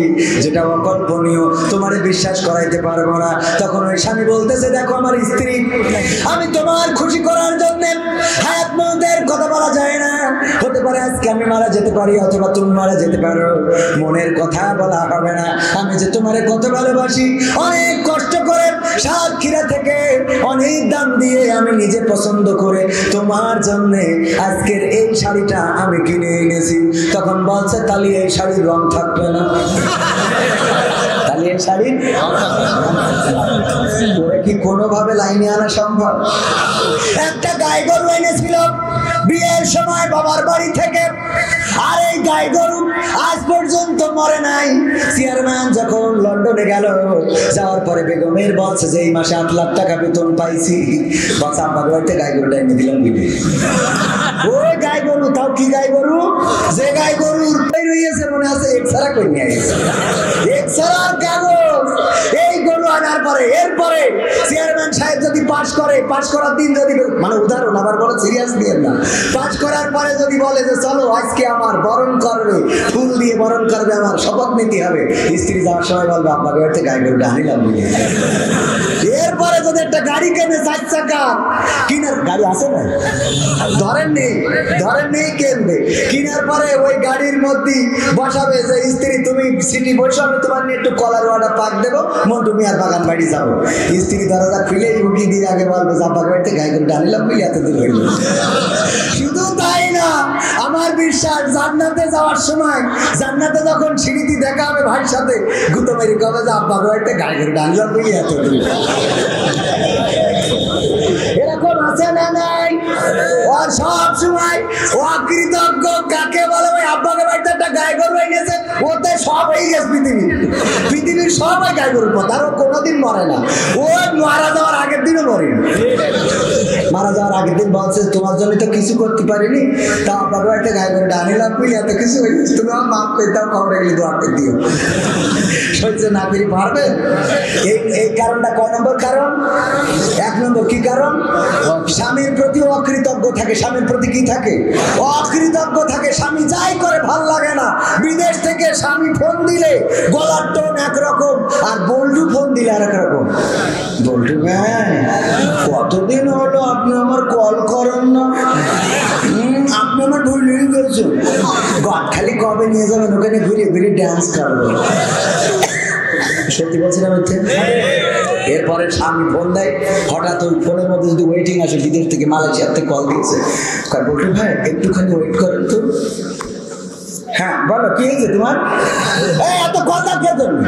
যেটা অকল্পনীয়, তোমারে বিশ্বাস করাইতে পারবো না। তখন ওই স্বামী বলতেছে, দেখো আমার স্ত্রী, আমি তোমার খুশি করার জন্য হায়াত মৌতের কথা বলা যায় না, হতে পারে আজকে আমি মারা যেতে পারি অথবা তুমি মারা যেতে পারো, মনের কথা বলা হবে না। আমি যে তোমারে কত ভালোবাসি, অনেক কষ্ট করে সাতক্ষীরা থেকে অনেক দাম দিয়ে আমি নিজে পছন্দ করে তোমার জন্য আজকের এই শাড়িটা আমি কিনে এনেছি। তখন বলছে, তাহলে এই শাড়ির রং থাকবে না, তাহলে এই শাড়ির তোরে কি কোনোভাবে লাইনে আনা সম্ভব? একটা গাই গরু এনেছিল বিয়ের সময় বাবার বাড়ি থেকে, আর এই গাই গরু আজ পর্যন্ত মরে নাই। চেয়ারম্যান যখন লন্ডনে গেল, যাওয়ার পরে বেগমের বলছে যে এই মাসে 8 লাখ টাকা বেতন পাইছি, বলছে আমার বাড়িতে গাই গরুটা এনে দিলাম বিলে। ওই গাই গরু, তাও কি গাই গরু, যে গাই গরুর রয়েছে মনে আছে এক্সরা করে নিয়ে গেছে, এক্সরার কাগজ। এই গরু আনার পরে এরপরে চেয়ারম্যান সাহেব যদি পাস করে, পাস করার দিন যদি, মানে উদাহরণ আবার বলে সিরিয়াস দিয়ে না, পাস করার পরে যদি বলে যে চলো আজকে আমার বরণ করবে, ফুল দিয়ে বরণ করবে, আমার শপথ নিতে হবে, স্ত্রী যাওয়ার সময় বলবে আপনার বাড়িতে গাই গরুটা আনিলাম বুঝে। এরপরে যদি একটা গাড়ি কেনে 4 চাকা, কিনার গাড়ি আছে না, ধরেন নেই কিনবে, কিনার পরে ওই গাড়ির মধ্যে বসাবে যে স্ত্রী তুমি সিটি বসো, আমি তোমার নিয়ে একটু কলার ওয়াটা পাক দেবো, মন্টু মিয়ার বাগান বাড়ি যাবো। স্ত্রী দরজা খুলে উঠি দিয়ে আগে বলবে জাপার বাড়িতে গাই গরুটা আনিলাম বুঝে, এতদিন হইল। শুধু তাই না, আমার বিশ্বাস জান্নাতে যাওয়ার সময়, জান্নাতে যখন সিঁড়িতে দেখা হবে ভাইয়ের সাথে, গুতো মেরে কবে যে আব্বা বাড়িতে গাই গরুটা আনিলাম বুঝে এতদিন। এরকম আছে না নাই? আর সব সময় অকৃতজ্ঞ কাকে বলে? ওই আব্বাকে বাড়িতে একটা গাই গরু এনেছে, ওতে সব হয়ে গেছে পৃথিবীর সবাই গাই গরুর পথ, আর ও কোনোদিন মরে না। ও মারা যাওয়ার আগের দিনও মরে না, মারা যাওয়ার আগের দিন বলছে তোমার জন্য তো কিছু করতে পারিনি, তা আব্বাকে বাড়িতে গাই গরুটা আনিলাম বুঝলি, এত কিছু হয়ে গেছে, তুমি আমার মাফ করে দাও, খবরে গেলে দোয়া করে দিও। সহ্য না করি পারবে? এই কারণটা কয় নম্বর কারণ? 1 নম্বর কি কারণ? স্বামীর প্রতি অকৃতজ্ঞ থাকে। স্বামীর প্রতি কি থাকে? অকৃতজ্ঞ থাকে। স্বামী যাই করে ভাল লাগে না। বিদেশ থেকে স্বামী ফোন দিলে গলার টোন একরকম, আর বল্টু ফোন দিলে আর একরকম। বল্টু ভাই কতদিন হলো আপনি আমার কল করেন না, আপনি আমার ভুলেই গেছেন, গদখালি কবে নিয়ে যাবেন ওখানে ঘুরে ঘুরে ডান্স করবো। সত্যি বলছিলাম। এরপরে স্বামী ফোন দেয়, হঠাৎ ওই ফোনের মধ্যে যদি ওয়েটিং আসে, বিদেশ থেকে মালয়েশিয়ার থেকে কল দিয়েছে, বলতো ভাই একটুখানি ওয়েট করেন তো। হ্যাঁ বলো কি হয়েছে তোমার? এত কথা কে জন্য?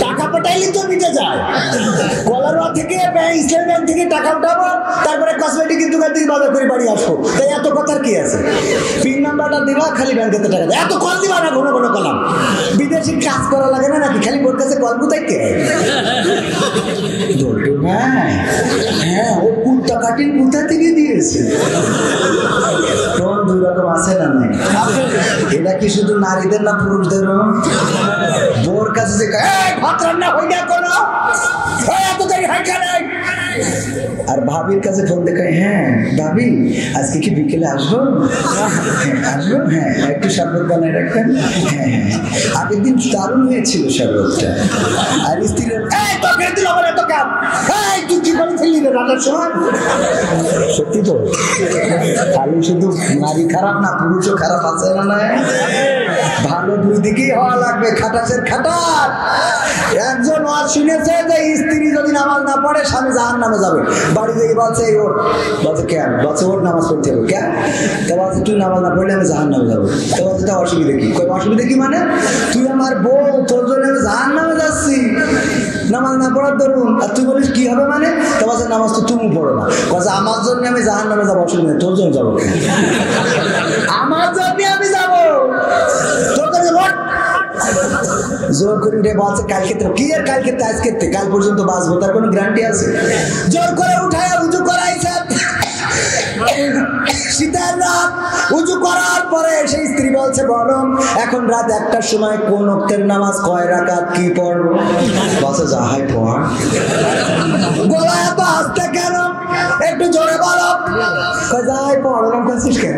টাকা পাঠাইলে তো মিটে যায়। কলারোয়া থেকে ইসলাম ব্যাংক থেকে টাকা উঠাবো, তারপরে কসমেটিকের দোকান থেকে বাজার করে বাড়ি আসবো, তাই এত কথার কি আছে? পিন নাম্বারটা দিবা, খালি ব্যাংকেতে টাকা দেয়, এত কল দিবা না, ঘন ঘন কলাম। বিদেশি কাজ করা লাগে না নাকি? খালি বোর কাছে কল বুঝাইতে হ্যাঁ, ও কুত্তা কাটিং কোথা থেকে দিয়েছে? কোন 2 রকম আছে না নাই? এটা কি শুধু নারীদের না পুরুষদেরও? বোর কাছে যে ভাত রান্না হয়ে গেল কোনো, এত দেরি হয় কেন? আর ভাবির কাছে ফোন দেখে, হ্যাঁ ভাবি আজকে কি বিকেলে আসবো? আসবো, হ্যাঁ একটু শরবত বানায় রাখবেন। হ্যাঁ আগের দিন দারুণ হয়েছিল শরবতটা। আর স্ত্রীর তুই কি করে ফেললি রান্নার সময়? সত্যি তো, খালি শুধু নারী খারাপ না, পুরুষও খারাপ আছে না? না, ভালো 2 দিকেই হওয়া লাগবে। খাটাসের খাটাস। একজন ওয়াজ শুনেছে যে স্ত্রী যদি নামাজ না পড়ে স্বামী জাহান্নামে যাবে। বাড়ি থেকে বলছে ওর, বলছে কেন? বলছে ওর নামাজ পড়তে হবে। কেন? তো বলছে তুই নামাজ না পড়লে আমি জাহান্নামে যাবো। তো বলছে তা অসুবিধা কি? অসুবিধা কি মানে? তুই আমার বউ, তোর জন্য আমি জাহান্নামে যাচ্ছি নামাজ না পড়ার দরুন, আর তুই বলিস কি হবে মানে? তো বলছে নামাজ তো তুমি পড়ো না। বলছে আমার জন্য আমি জাহান্নামে যাবো, অসুবিধা নেই, তোর জন্য যাবো। আমার জন্য আমি যাবো, তোর জন্য জোর করে উঠে বলছে কালকে তো কি, আর কালকে তো আজকে, কাল পর্যন্ত বাঁচবো তার কোনো গ্যারান্টি আছে? জোর করে উঠায় উঁচু করাইছে, শীতের রাত, উজু করার পরে সেই স্ত্রী বলছে বলো এখন রাত 1টার সময় কোন ওয়াক্তের নামাজ কয় রাকাত কি পড়বো? বলছে যাহাই পড়। গলা এত আস্তে কেন? একটু জোরে বলো। যাহাই পড়। কেন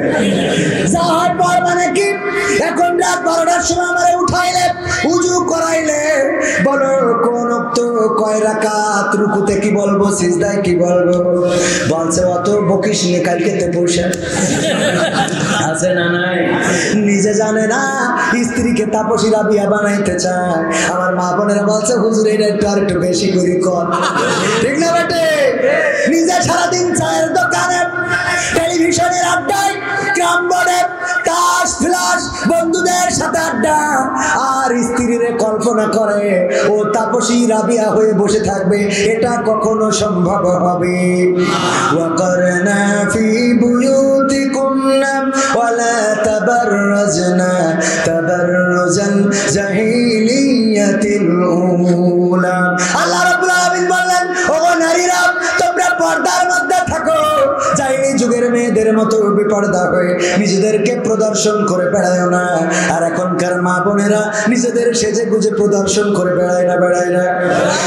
যাহাই পড় মানে কি? এখন রাত 12টার সময় আমারে উঠাইলে, উজু করাইলে, বলো কোন ওয়াক্ত কয় রাকাত, রুকুতে কি বলবো, সিজদায় কি বলবো? বলছে অত বকিস নি, কালকে তো বসে আছে না নাই? নিজে জানে না স্ত্রীকে তাপসী রাবিয়া বানাইতে চায়। আমার মা বোনেরা বলছে হুজুর এটা একটু আর একটু বেশি করে কর, ঠিক না বেটে? নিজে সারাদিন চায়ের দোকানে, টেলিভিশনের আড্ডায়, ক্রাম বোর্ডে, তাস ফ্লাস, বন্ধুদের সাথে আড্ডা, আর স্ত্রীর কল্পনা করে ও তাপসী রাবিয়া হয়ে বসে থাকবে। এটা কখনো সম্ভব হবে? ওয়াকারনা ফি বুয়ুতিকুন্না ওয়ালা তাবাররাজনা তাবাররুজাল জাহিলিয়াতিল উলা। আল্লাহ রাব্বুল আলামিন বললেন ও নারীরা তোমরা পর্দার মধ্যে থাকো, জাহিলি যুগের মেয়েদের মতো বেপর্দা হয়ে নিজেদেরকে প্রদর্শন করে বেড়ায় না। আর এখনকার মা বোনেরা নিজেদের সেজে গুজে প্রদর্শন করে বেড়ায় না,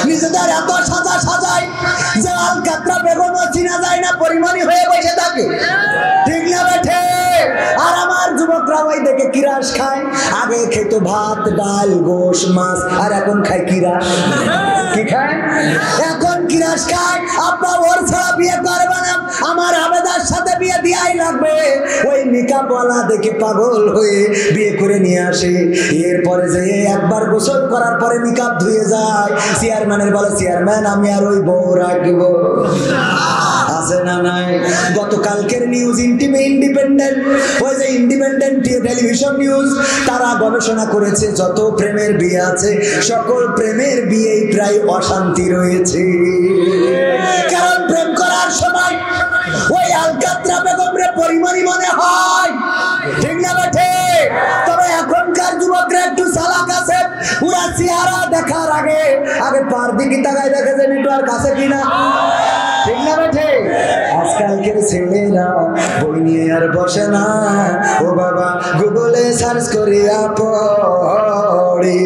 নিজেদের এত সাজা সাজায় যে আলকাতরা বেগমও চিনা যায় না, পরিমাণই হয়ে বসে থাকে, ঠিক না বেঠে? আর আমার যুবকরা ওই দেখে কিরাস খায়। আগে খেত ভাত ডাল গোশ মাছ, আর এখন খায় কিরাস। কি খায়? এখন কিরাস খায়। আপা ওর ছাড়া বিয়ে করবে না, আমার আবেদার সাথে বিয়ে দিয়াই লাগবে। ওই মেকআপওয়ালা দেখে পাগল হয়ে বিয়ে করে নিয়ে আসে। এরপরে যে একবার গোসল করার পরে মেকআপ ধুয়ে যায়, চেয়ারম্যানের বলে চেয়ারম্যান আমি আর ওই বউ রাখবো। আছে না নাই? গতকালকের নিউজ ইন্ডিপেন্ডেন্ট, ওই যে ইন্ডিপেন্ডেন্ট টেলিভিশন নিউজ, তারা গবেষণা করেছে যত প্রেমের বিয়ে আছে সকল প্রেমের বিয়েই প্রায় অশান্তি রয়েছে। কারণ প্রেম করার সময় ওই আলকাতরা বেগমরে পরিমণি মনে হয়, ঠিক না বেঠে? তবে এখনকার যুবকরা একটু চালাক আছে, পুরা চেহারা দেখার আগে পার দিকে তাকায় দেখে যে একটু আর কাছে কিনা, ঠিক না বেঠে? আজকালকের ছেলেরা বই নিয়ে আর বসে না, ও বাবা গুগলে সার্চ করিয়া পড়ে।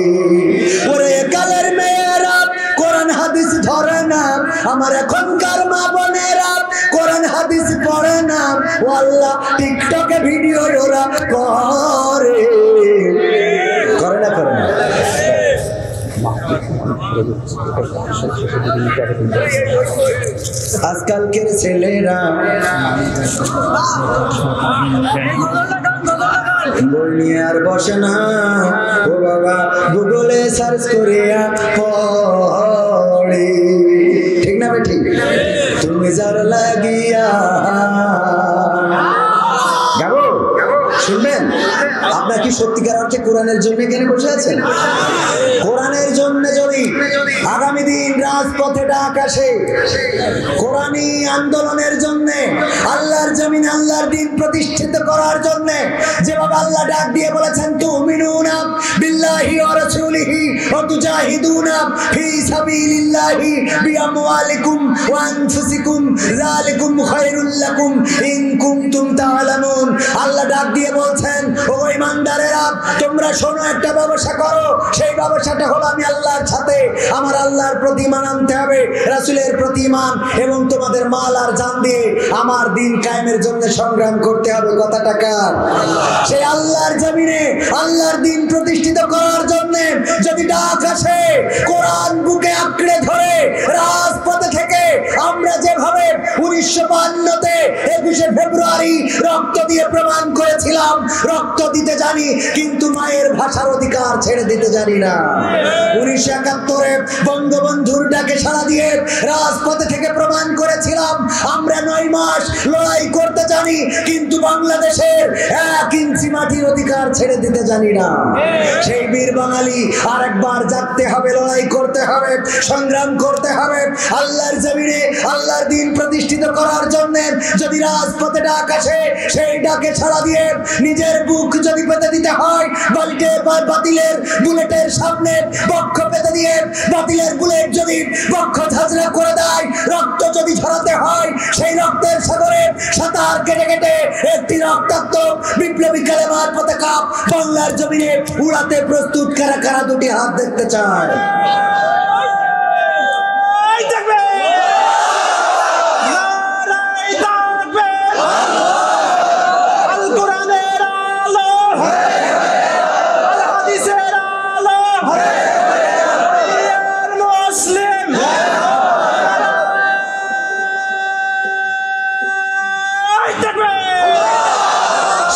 ওরে কালের মেয়েরা কোরআন হাদিস ধরে না, আমার এখনকার মা বোনেরা কোরআন হাদিস পড়ে না। ও আল্লাহ, টিকটকে ভিডিও ওরা করে না, করে না। আজকালকের ছেলেরা বই নিয়ে আর বসে না, ও বাবা গুগলে সার্চ করিয়া পড়ে, ঠিক না বেঠি? তুমি যার লাগিয়া গাবো শুনবেন। আপনার কি সত্যিকার অর্থে কোরআনের জন্য এখানে বসে আছেন? কোরআনের জন্য যদি আগামী দিন রাজপথে ডাক আসে, কোরআনী আন্দোলনের জন্য, আল্লাহর জমিন আল্লাহর দিন প্রতিষ্ঠিত করার জন্য, যেভাবে আল্লাহ ডাক দিয়ে বলেছেন তুমিনুনা বিল্লাহি ওয়া রাসূলিহি ওয়া তুজাহিদুনা ফি সাবিলিল্লাহি বিআমওয়ালিকুম ওয়া আনফুসিকুম যালিকুম খায়রুল লাকুম ইন কুনতুম তা'লামুন। আল্লাহ ডাক দিয়ে বলছেন ও ঈমানদারেরা তোমরা শোনো, একটা ব্যবসা করো, সেই ব্যবসাটা হলো আমি আল্লাহর সাথে আমার আল্লাহর প্রতি ঈমান আনতে হবে, রাসূলের প্রতি ঈমান, এবং তোমাদের মাল আর জান দিয়ে আমার দিন কায়েমের জন্য সংগ্রাম করতে হবে। কথাটা কার? সেই আল্লাহর জমিনে আল্লাহর দিন প্রতিষ্ঠিত করার জন্য যদি ডাক আসে, কোরআন বুকে আঁকড়ে ধরে রাজপথে থেকে আমরা যেভাবে 1952-তে 21শে ফেব্রুয়ারি রক্ত দিয়ে প্রমাণ করেছিলাম, রক্ত দিতে জানি কিন্তু মায়ের ভাষার অধিকার ছেড়ে দিতে জানি না। 1971-এ বঙ্গবন্ধুর ডাকে সাড়া দিয়ে রাজপথে থেকে প্রমাণ করেছিলাম আমরা 9 মাস লড়াই করতে জানি কিন্তু বাংলাদেশের 1 ইঞ্চি মাটির অধিকার ছেড়ে দিতে জানি না। সেই বীর বাঙালি আরেকবার জাগতে হবে, লড়াই করতে হবে, সংগ্রাম করতে হবে। আল্লাহর জমিনে আল্লাহর দিন প্রতিষ্ঠিত করার জন্য যদি রাজপথে ডাক আসে, সেই ডাকে সাড়া দিয়ে নিজের বুক যদি পেতে দিতে হয় বাতিলের বুলেটের সামনে বক্ষ পেতে দিয়ে, বাতিলের বুলেট যদি বক্ষ ঝাঁঝরা করে দেয়, রক্ত যদি ঝরাতে হয়, সেই রক্তের সাগরে সাঁতার কেটে কেটে একটি রক্তাক্ত বিপ্লবী কালেমার পতাকা বাংলার জমিনে উড়াতে প্রস্তুত কারা কারা দুটি হাত দেখতে চায়?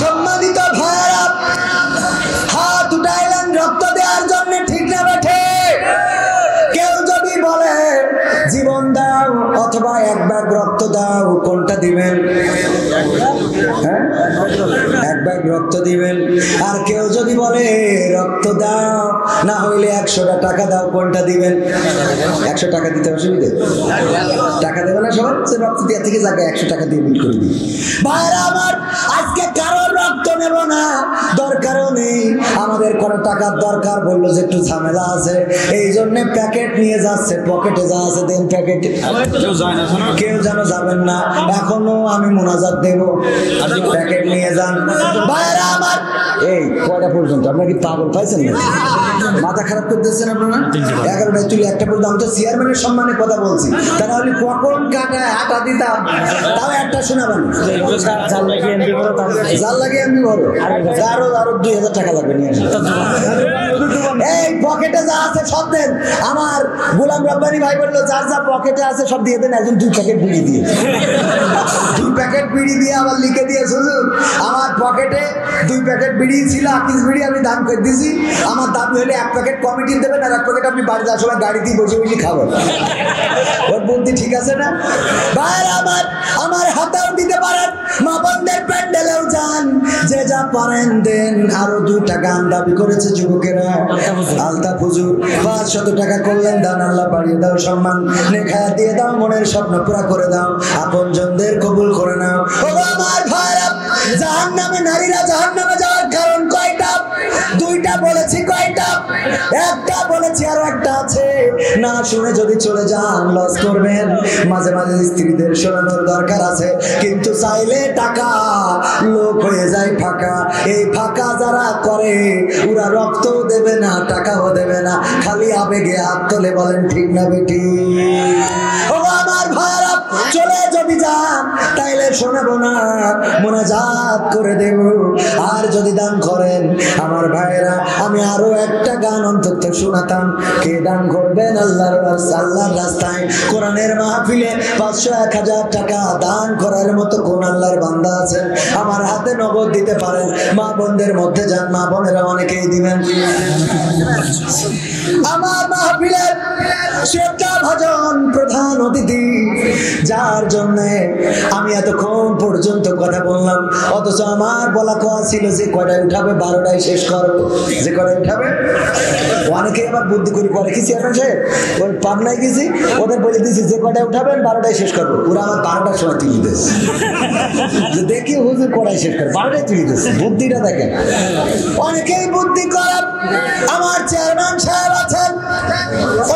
সম্মানিত ভাইরা, হাত উঠাইলেন রক্ত দেওয়ার জন্য, ঠিক না বেঠে? কেউ যদি বলে জীবন দাও অথবা এক ব্যাগ রক্ত দাও, কোনটা দিবেন? হ্যাঁ, এক ব্যাগ রক্ত দিবেন। আর কেউ যদি বলে রক্ত দাও না হইলে 100টা টাকা দাও, কোনটা দিবেন? 100 টাকা দিতে অসুবিধে? টাকা দেবে না সবাই? সে রক্ত দেওয়া থেকে যাকে 100 টাকা দিয়ে বিল করে দিই। ভাইরা আমার, আজকে কারোর রক্ত নেব না, দরকারও নেই। আমাদের কোনো টাকার দরকার বললো যে একটু ঝামেলা আছে, এই জন্য প্যাকেট নিয়ে যাচ্ছে। পকেটে যা আছে দেন প্যাকেটে, কেউ যেন যাবেন না। এখনো আমি মোনাজাত দেব, প্যাকেট নিয়ে যান। ভাইরা আমার, এই কয়টা পর্যন্ত? আপনারা কি পাগল পাইছেন না? মাথা খারাপ করতেছেন আপনারা? 11টায় তুই 1টা পর্যন্ত। আমি তো চেয়ারম্যানের সম্মানে কথা বলছি, তা নাহলে কখন কাটায় হাঁটা দিতাম। তাও একটা শোনাবেন, জাল লাগিয়ে এমনি বড় আরো 2000 টাকা লাগবে নিয়ে আসেন। এই পকেটে যা আছে সব দেন। আমার গোলাম রব্বানি ভাই বললো যার যা পকেটে আছে সব দিয়ে দেন। একজন 2 প্যাকেট বিড়ি দিয়ে 2 প্যাকেট বিড়ি দিয়ে আবার লিখে দিয়ে, হুজুর আমার পকেটে 2 প্যাকেট বিড়ি ছিল, আকিস বিড়ি আমি দান করে দিয়েছি। আমার দাবি হলে 1 প্যাকেট কমিটি দেবেন আর 1 প্যাকেট আপনি বাড়ি যাওয়ার সময় গাড়ি দিয়ে বসে বসে খাবেন। ওর বুদ্ধি ঠিক আছে না? ভাইরা আমার, আমার হাতেও দিতে পারেন, মা বোনদের প্যান্ডেলেও যান, যে যা পারেন দেন। আরো 2টা গান দাবি করেছে যুবকেরা। আলতাফ হুজুর 500 টাকা করলেন দান, আল্লাহ বাড়িয়ে দাও, সম্মান নেখায়া দিয়ে দাও, মনের স্বপ্ন পুরা করে দাও, আপনজনদের কবুল করে নাও। ও আমার ভাইরা, জাহান্নামে নারীরা জাহান্নামে যাওয়ার কারণ কয়টা? 2টা বলেছি। কয়টা? 1টা বলেছি, আর একটা আছে। না শুনে যদি চলে যান লস করবেন। মাঝে মাঝে স্ত্রীদের শোনানোর দরকার আছে, কিন্তু চাইলে টাকা লোক হয়ে যায় ফাঁকা। এই ফাঁকা যারা করে ওরা রক্তও দেবে না, টাকাও দেবে না, খালি আবেগে হাত তোলে। বলেন ঠিক না বেটি? ও আমার ভাইরা, চলে যদি যান তাইলে শোনাবো না, মোনাজাত করে দেব। আর যদি দান করেন আমার ভাইরা, আমি আরো একটা গান অন্তত শোনাতাম। কে দান করবেন আল্লাহর রাস্তায়, কোরআনের মাহফিলে 500-1000 টাকা দান করার মতো কোন আল্লাহর বান্দা আছেন? আমার হাতে নগদ দিতে পারেন। মা বোনদের মধ্যে যান, মা বোনেরা অনেকেই দিবেন। আমার মাহফিলের শ্রদ্ধা ভাজন প্রধান অতিথি, যার জন্য আমি এতক্ষণ পর্যন্ত কথা বললাম, অথচ আমার বলা কথা ছিল যে কয়টায় উঠাবে 12টায় শেষ করবো। যে কয়টায় উঠাবে, অনেকে আবার বুদ্ধি করি করে কি চেয়ারম্যান সাহেব, ওই পাবনায় গেছি, ওদের বলে দিয়েছি যে কয়টায় উঠাবেন 12টায় শেষ করবো। ওরা আমার 12টার সময় তুলে দিয়েছে, যে দেখি হুজুর কয়টায় শেষ করবে, 12টায় তুলে দিয়েছে। বুদ্ধিটা দেখেন, অনেকেই বুদ্ধি করেন। আমার চেয়ারম্যান সাহেব আছেন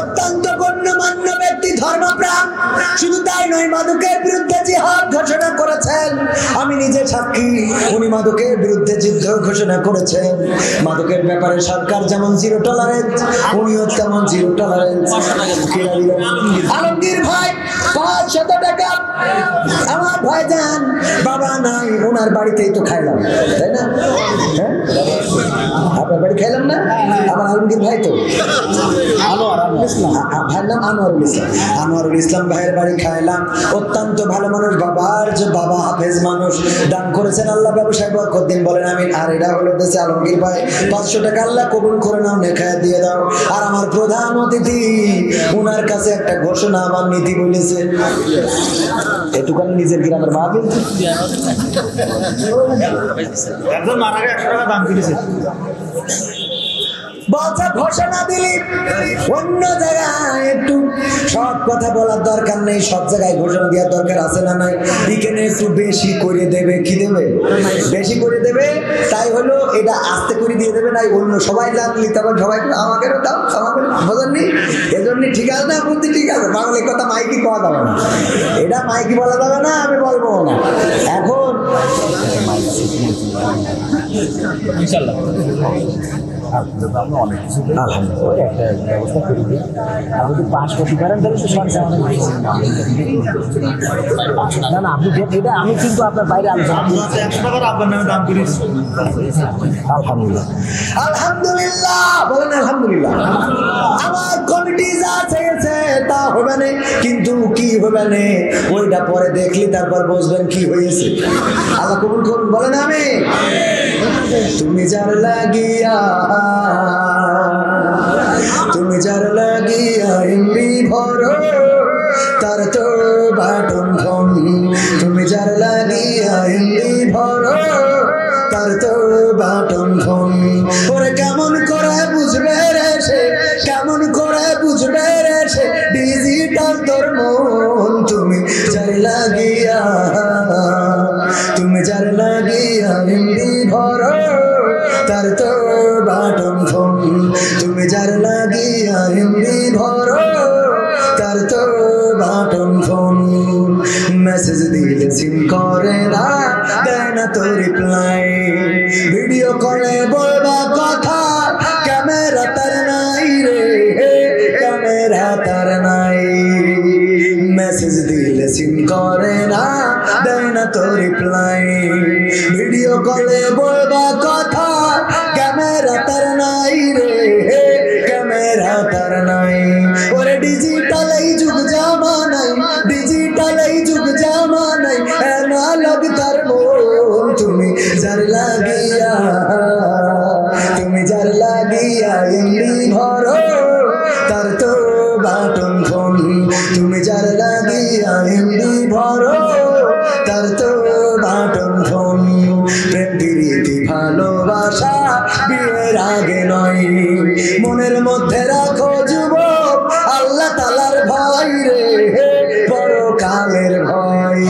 অত্যন্ত গণ্যমান্য ব্যক্তি, ধর্মপ্রাণ। শুধু তাই নয়, মাদকের বিরুদ্ধে জিহাদ ঘোষণা করেছেন। আমি নিজে সাক্ষী, উনি মাদকের বিরুদ্ধে যুদ্ধ ঘোষণা করেছেন। মাদকের ব্যাপারে সরকার যেমন 0 টলারেন্স, উনিও তেমন 0 টলারেন্স। আলমগীর ভাই 500 টাকা। আমার ভাই যান বাবা নাই, ওনার বাড়িতেই তো খাইলাম, তাই না? হ্যাঁ, আপনার বাড়ি খাইলাম না? আমার আলমগীর ভাই তো ভাইয়ের নাম আনোয়ারুল ইসলাম। আনোয়ারুল ইসলাম ভাইয়ের বাড়ি খাইলাম। অত্যন্ত ভালো মানুষ, বাবার যে বাবা হাফেজ মানুষ, দান করেছেন। আল্লাহ ব্যবসায় বরকত দিন, বলেন আমিন। আর এটা হলো দেশে আলমগীর ভাই 500 টাকা আল্লাহ কবুল করে নাও, নেখায়া দিয়ে দাও। আর আমার প্রধান অতিথি, উনার কাছে একটা ঘোষণা আমার নীতি বলেছে, এটুকু আমি নিজের গ্রামের মাহফিল একজন মারা গেছে 100 টাকা দান করেছে, বলছে ঘোষণা দিলি অন্য জায়গায় একটু শর্ট কথা বলার দরকার নেই, সব জায়গায় ঘোষণা দেওয়ার দরকার আছে না নাই? এখানে একটু বেশি করে দেবে, কি দেবে? বেশি করে দেবে, তাই হলো এটা আস্তে করে দিয়ে দেবে, নাই অন্য সবাই জানলি তখন সবাই আমাকেও দাও, আমাকে বোঝেননি? এজন্য ঠিক আছে না, বুদ্ধি ঠিক আছে, বাংলা কথা মাইকি পাওয়া যাবে না, এটা মাইকি বলা যাবে না, আমি বলবো না এখন। ইনশাআল্লাহ অনেক কিছু একটা ব্যবস্থা করে দিই, আপনি যদি পাস করতে পারেন তাহলে তো সরকার না না আপনি এটা আমি কিন্তু আপনার বাইরে আলোচনা আপনার নামে দাম করি। আলহামদুলিল্লাহ আলহামদুলিল্লাহ বলেন আলহামদুলিল্লাহ। আমার কমিটি যা চেয়েছে তা হবে না, কিন্তু কি হবে না ওইটা পরে দেখলি তারপর বুঝবেন কি হয়েছে। আল্লাহ কবুল করুন, বলেন আমি। তুমি যার লাগিয়া, তুমি যার লাগিয়া এমবি ভরো তার তো বাটন ফোন, তুমি যার লাগিয়া এমবি ভরো তার তো বাটন ফোন। ওরে কেমন করে বুঝবে রে সে, কেমন করে বুঝবে রে সে ডিজিটাল তোর মন। তুমি যার লাগিয়া, তুমি যার লাগিয়া এমবি ভরো তার তো বাটন ফোন, তুমি যার লাগিয়া এমবি ভরো তার তো বাটন ফোন। মেসেজ দিলে সিম করে না, দেয় না তো রিপ্লাই, ভিডিও কলে বলবা কথা ক্যামেরা তার নাই রে, ক্যামেরা তার নাই। মেসেজ দিলে সিম করে না, দেয় না তো রিপ্লাই, ভিডিও কলে বলবা কথা ক্যামেরা তার নাই রে, ক্যামেরা তার নাই। ওরে ডিজিটাল এই যুগ জামানাই, ডিজিটাল এই যুগ জামানাই অ্যানালগ তার মন। তুমি যার লাগিয়া, তুমি যার লাগিয়া এমবি ভরো তার তো বাটন ফোন, তুমি যার লাগিয়া এমবি ভরো তার তো বাটন ফোন। প্রেম প্রীতি ভালোবাসা বিয়ের আগে নয়, মনের মধ্যে রাখো যুবক আল্লাহ তাআলার ভয় রে, পরকালের ভয়।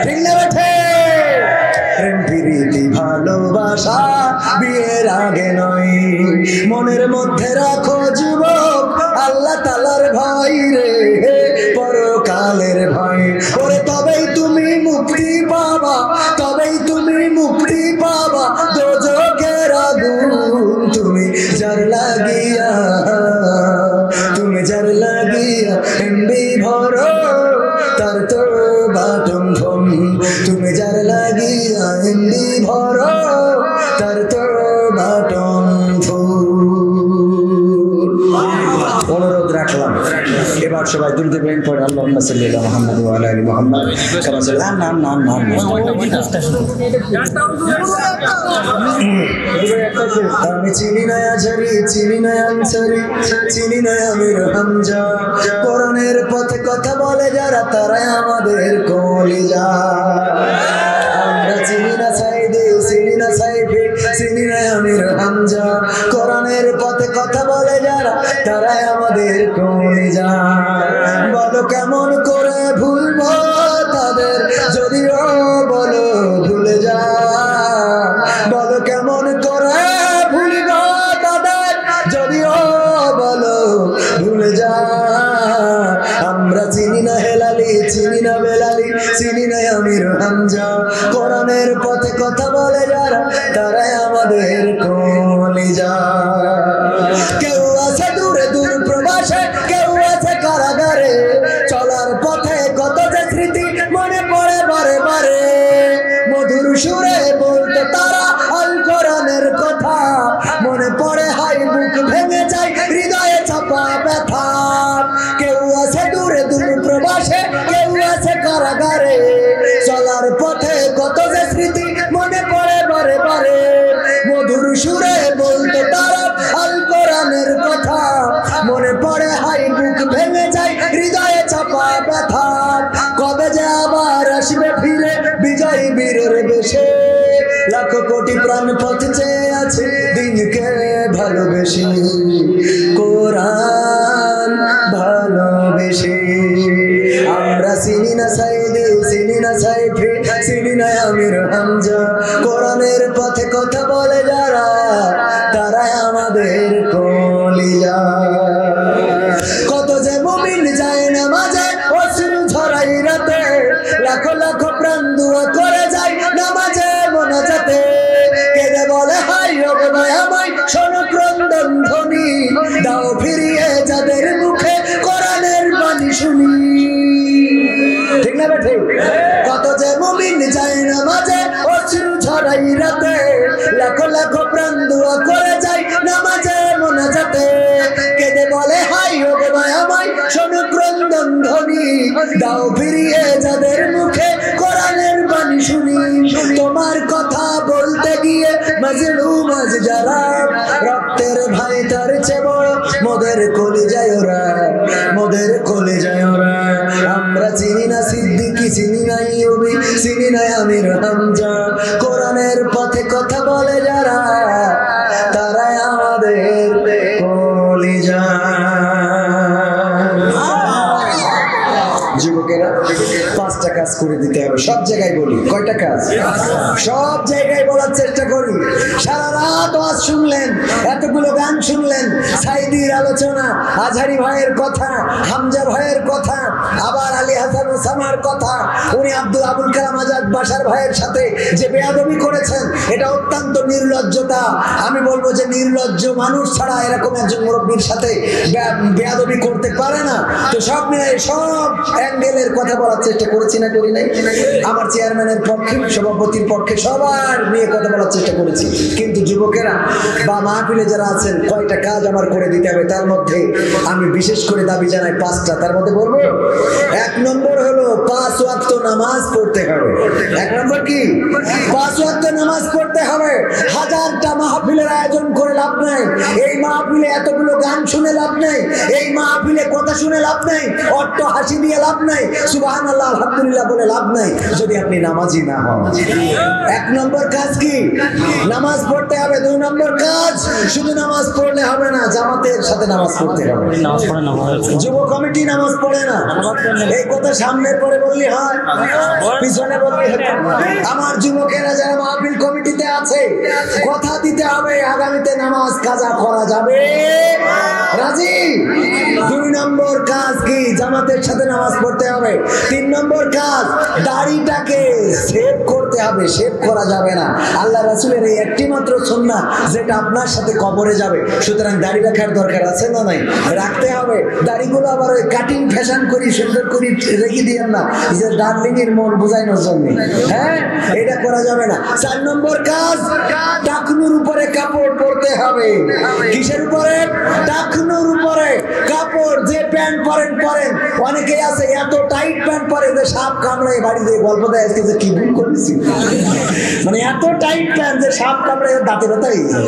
ঠিক না বেঠে? প্রেম প্রীতি ভালোবাসা বিয়ের আগে নয়, মনের মধ্যে রাখো যুবক আল্লাহ তাআলার ভয় রে, পরকালের ভয়। ওরে তবেই তুমি মুক্তি পাবা, তবেই তুমি মুক্তি পাবা দোজখের আগুন। তুমি যার লাগিয়া, তুমি যার লাগিয়া এমবি ভরো তার তো বাটন ফোন, তুমি যার লাগিয়া এমবি ভরো তার তো বাটন ফোন। অনুরোধ রাখলাম এবার সবাই দ্রুত প্রেম করে আল্লাহুম্মা সাল্লি আলা মুহাম্মাদ ওয়া আলা আলি মুহাম্মাদ কামা সাল্লাল্লাহু না না না আমি চিনি না আজরি, চিনি না আনসারি, চিনি না আমির হামজা, কোরআনের পথে কথা বলে যারা তারাই আমাদের কলিজা। আমরা চিনি না সাইদি, চিনি না সাইফি, চিনি না আমির হামজা, কোরআনের পথে কথা বলে যারা তারাই আমাদের কলিজা। বলো কেমন করে ভুলবো তাদের, যদিও বলো ভুলে যা, বলো কেমন করে ভুলবো তাদের, যদিও বলো ভুলে যা। আমরা চিনি না হেলালি, চিনি না বেলালি, চিনি না আমির হামজা, কোরআনের পথে কথা বলে যারা তারাই আমাদের কলিজা। কেউ আছে দূরে দূর প্রবাসে, কেউ আছে কারাগারে, চলার পথে কত যে স্মৃতি মনে পড়ে বারে বারে, মধুর সুরে বলতে তারা আল কোরআনের কথা, মনে পড়ে হাই বুক ভেঙে যায় হৃদয়ে চাপা ব্যথা। কেউ আছে দূরে দূর প্রবাসে, কেউ আছে কারাগারে, চলার পথে কত যে স্মৃতি মনে পড়ে বারে বারে, মধুর সুরে বলতে তারা আল কোরআনের কথা, মনে পড়ে হাই বুক ভেঙে যায় হৃদয়ে চাপা ব্যথা। কবে যে আবার আসবে ফিরে বিজয়ী বীরের বেশে, লাখো কোটি প্রাণ পথ চেয়ে আছে দিনকে ভালোবেসে, কোরআন ভালো শোনো ক্রন্দন ধ্বনি, দাও ফিরিয়ে যাদের মুখে কোরআনের বাণী শুনি। তোমার কথা বলতে গিয়ে মাজলুম আজ যারা, রক্তের ভাই তার চেয়ে বড় মোদের কলিজায় ওরা, মোদের কলিজায় ওরা। আমরা চিনি না সিদ্দিকী, চিনি না ইউবি, চিনি না আমির হামজা, কোরআনের পথে কথা বলে যারা তারাই আমাদের কলিজা। যুবকেরা 5টা কাজ করে দিতে হবে, সব জায়গায় বলি। কয়টা কাজ? সব জায়গায় বলার চেষ্টা করি। সারা রাত ওয়াজ শুনলেন, এতগুলো গান শুনলেন, সাইদির আলোচনা, আজহারি ভাইয়ের কথা, হামজা ভাইয়ের কথা, আবার আলী হাসান ওসামার কথা, উনি আবুল কালাম আজাদ বাশার ভাইয়ের সাথে যে বেয়াদবি করেছেন, এটা অত্যন্ত নির্লজ্জতা। আমি বলবো যে নির্লজ্জ মানুষ ছাড়া এরকম একজন মুরব্বীর সাথে বেয়াদবি করতে পারে না। তো সব মিলে সব অ্যাঙ্গেলের কথা বলার চেষ্টা করেছি না করি নাই? আমার চেয়ারম্যানের পক্ষে, সভাপতির পক্ষে সবার নিয়ে কথা বলার চেষ্টা করেছি। কিন্তু যুবকেরা বা মাহফিলে যারা আছেন, কয়টা কাজ আমার করে দিতে হবে, তার মধ্যে আমি বিশেষ করে দাবি জানাই 5টা। তার মধ্যে বলবো 1 নম্বর হলো 5 ওয়াক্ত নামাজ পড়তে হবে। 1 নম্বর কি? 5 ওয়াক্ত নামাজ পড়তে হবে। 1000টা মাহফিলের আয়োজন করে লাভ নাই, এই মাহফিলে এতগুলো গান শুনে লাভ নাই, এই মাহফিলে কথা শুনে লাভ নাই, অট্ট হাসি দিয়ে লাভ নাই, সুবহানাল্লাহ আলহামদুলিল্লাহ বলে লাভ নাই যদি আপনি নামাজি না হন। 1 নম্বর কাজ কি? নামাজ পড়তে হবে। 2 নম্বর কাজ, শুধু নামাজ পড়লে হবে না, জামাতের সাথে নামাজ পড়তে হবে। যুব কমিটি নামাজ পড়ে না, এই কথা সামনের পরে বললি হয়, পিছনে বললি হয়। আমার যুবকেরা যারা মাহফিল কমিটিতে আছে, কথা দিতে হবে আগামীতে নামাজ কাজা করা যাবে, রাজি? 2 নম্বর কাজ কি? জামাতের সাথে নামাজ পড়তে হবে। 3 নম্বর কাজ, দাড়িটাকে সেভ করতে হবে, সেভ করা যাবে না। আল্লাহ রাসূলের এই একটি মাত্র সুন্নাহ যেটা আপনার সাথে কবরে যাবে, সুতরাং দাড়ি রাখার দরকার আছে না নাই? রাখতে হবে। দাড়িগুলো আবার ওই কাটিং ফ্যাশন করি সুন্দর করে রেখে দিয়েন না, যে ডার্লিং এর মন বুঝাইনোর জন্য, হ্যাঁ, এটা করা যাবে না। 4 নম্বর কাজ, টাকনুর উপরে কাপড় পরতে হবে। কিসের উপরে? টাকনুর উপরে কাপড়। যে প্যান্ট পরেন পরেন, অনেকে আছে এত টাইট প্যান্ট পরে যে সাপ কামড়ায় বাড়িতে গল্প দেয় আজকে যে কি ভুল করেছি, মানে এত টাইট প্যান্ট যে সাপ কামড়ায় দাঁতে ব্যথা হয়ে যায়,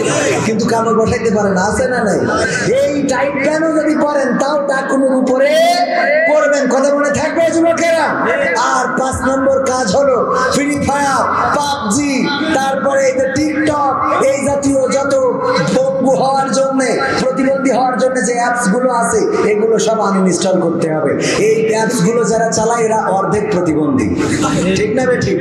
কিন্তু কামড় বসাইতে পারে না, আছে না নাই? এই টাইট প্যান্টও যদি পরেন তাও টাকনুর উপরে পরবেন। কথা মনে থাকবে যুবকেরা? আর 5 নম্বর কাজ হলো ফ্রি ফায়ার, পাবজি, তারপরে এই যে টিকটক, এই জাতীয় যত পঙ্গু হওয়ার জন্য, প্রতিবন্ধী হওয়ার জন্য যে অ্যাপস গুলো আছে, এগুলো সব আনইনস্টল করতে হবে। এই অ্যাপস গুলো যারা চালায় এরা অর্ধেক প্রতিবন্ধী, ঠিক না ঠিক?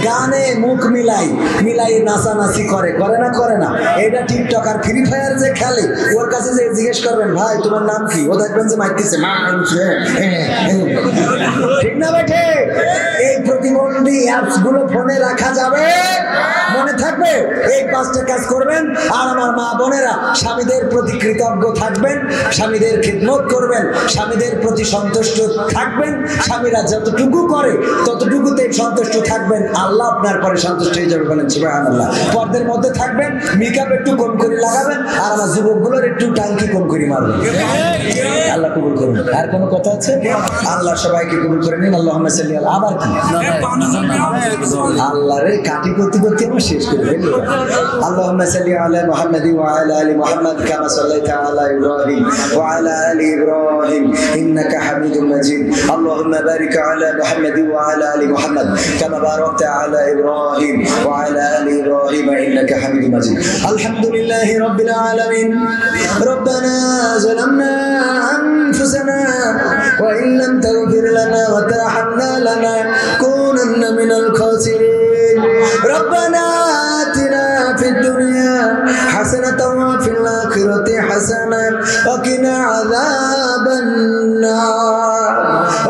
গানে মুখ মিলাই মিলাই নাচানাচি করে, করে না করে না? এটা টিকটক আর ফ্রি ফায়ার যে খেলে, ওর কাছে যে জিজ্ঞেস করবেন ভাই তোমার নাম কি, ও দেখবেন যে মাইতেছে, ঠিক না বেঠে? এই প্রতিবন্ধী অ্যাপস গুলো ফোনে রাখা যাবে, মনে থাকবে? এই 5টা কাজ করবেন। আর আমার মা বোনেরা, স্বামীদের প্রতি কৃতজ্ঞ থাকবেন, স্বামীদের খিদমত করবেন, স্বামীদের প্রতি সন্তুষ্ট থাকবেন। স্বামীরা যতটুকু করে ততটুকুতে সন্তুষ্ট থাকবেন, আল্লাহ আপনার পরে সন্তুষ্ট হয়ে যাবে, বলেন সুবহানাল্লাহ। পর্দার মধ্যে থাকবেন, মেকআপ একটু কম করে লাগাবেন, আর আমার যুবকগুলোর একটু টাঙ্কি কম করে মারবেন। আল্লাহ কবুল করুন। আর কোনো কথা আছে? আল্লাহ সবাইকে কবুল করে নিন। আল্লাহুম্মা সাল্লি আলা। আবার কি আল্লাহ রে কাটি করতে করতে আমরা শেষ করে ফেলি। আল্লাহুম্মা সাল্লি আলা মুহাম্মাদি ওয়া আলা আলি মুহাম্মাদ কামা সাল্লাইতা আলা ইব্রাহিম ওয়া আলা আলি ইব্রাহিম ইন্নাকা হামিদুম মাজিদ। আল্লাহুম্মা বারিক আলা মুহাম্মাদি ওয়া আলা আলি মুহাম্মাদ কামা বারাকতা আলা ইব্রাহিম ওয়া আলা আলি ইব্রাহিম ইন্নাকা হামিদুম মাজিদ। আলহামদুলিল্লাহি রাব্বিল আলামিন। রব্বানা যালামনা আনফুসানা ওয়া ইন লাম তাগফির লানা ওয়া তারহামনা লানাকুনান্না মিনাল খাসিরিন। রব্বানা আতিনা ফিদ দুনিয়া হাসানাতাও ওয়া ফিল আখিরাতি হাসানাতাও ওয়া কিনা আযাবান নার।